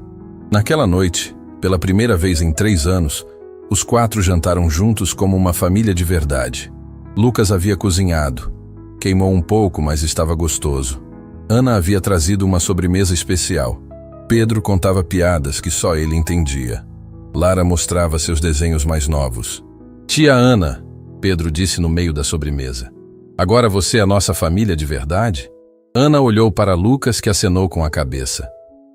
S1: Naquela noite, pela primeira vez em 3 anos, os 4 jantaram juntos como uma família de verdade. Lucas havia cozinhado. Queimou um pouco, mas estava gostoso. Ana havia trazido uma sobremesa especial. Pedro contava piadas que só ele entendia. Lara mostrava seus desenhos mais novos. Tia Ana, Pedro disse no meio da sobremesa. Agora você é nossa família de verdade? Ana olhou para Lucas, que acenou com a cabeça.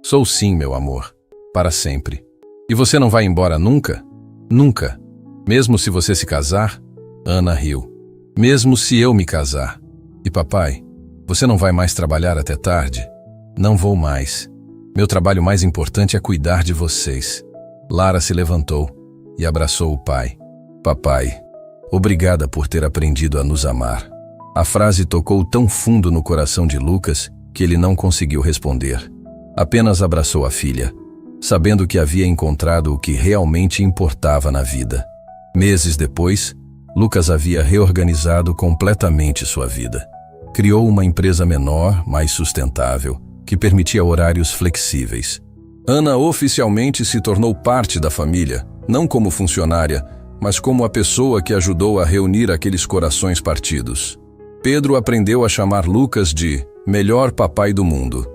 S1: Sou sim, meu amor. Para sempre. E você não vai embora nunca? Nunca. Mesmo se você se casar? Ana riu. Mesmo se eu me casar. E papai, você não vai mais trabalhar até tarde? Não vou mais. Meu trabalho mais importante é cuidar de vocês. Lara se levantou e abraçou o pai. Papai, obrigada por ter aprendido a nos amar. A frase tocou tão fundo no coração de Lucas que ele não conseguiu responder. Apenas abraçou a filha, sabendo que havia encontrado o que realmente importava na vida. Meses depois, Lucas havia reorganizado completamente sua vida. Criou uma empresa menor, mais sustentável, que permitia horários flexíveis. Ana oficialmente se tornou parte da família, não como funcionária, mas como a pessoa que ajudou a reunir aqueles corações partidos. Pedro aprendeu a chamar Lucas de melhor papai do mundo.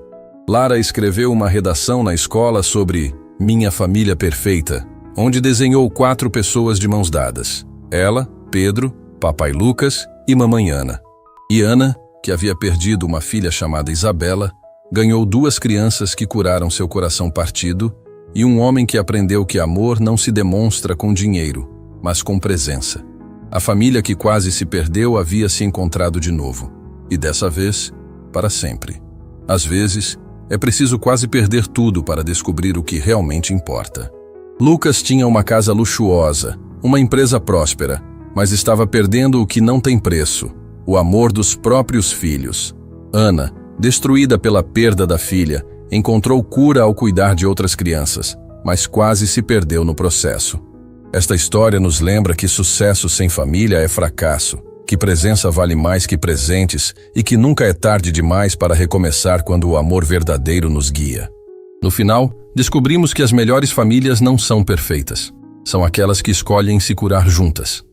S1: Lara escreveu uma redação na escola sobre Minha Família Perfeita, onde desenhou 4 pessoas de mãos dadas. Ela, Pedro, papai Lucas e mamãe Ana. E Ana, que havia perdido uma filha chamada Isabela, ganhou 2 crianças que curaram seu coração partido e um homem que aprendeu que amor não se demonstra com dinheiro, mas com presença. A família que quase se perdeu havia se encontrado de novo, e dessa vez, para sempre. Às vezes, é preciso quase perder tudo para descobrir o que realmente importa. Lucas tinha uma casa luxuosa, uma empresa próspera, mas estava perdendo o que não tem preço: o amor dos próprios filhos. Ana, destruída pela perda da filha, encontrou cura ao cuidar de outras crianças, mas quase se perdeu no processo. Esta história nos lembra que sucesso sem família é fracasso, que presença vale mais que presentes e que nunca é tarde demais para recomeçar quando o amor verdadeiro nos guia. No final, descobrimos que as melhores famílias não são perfeitas. São aquelas que escolhem se curar juntas.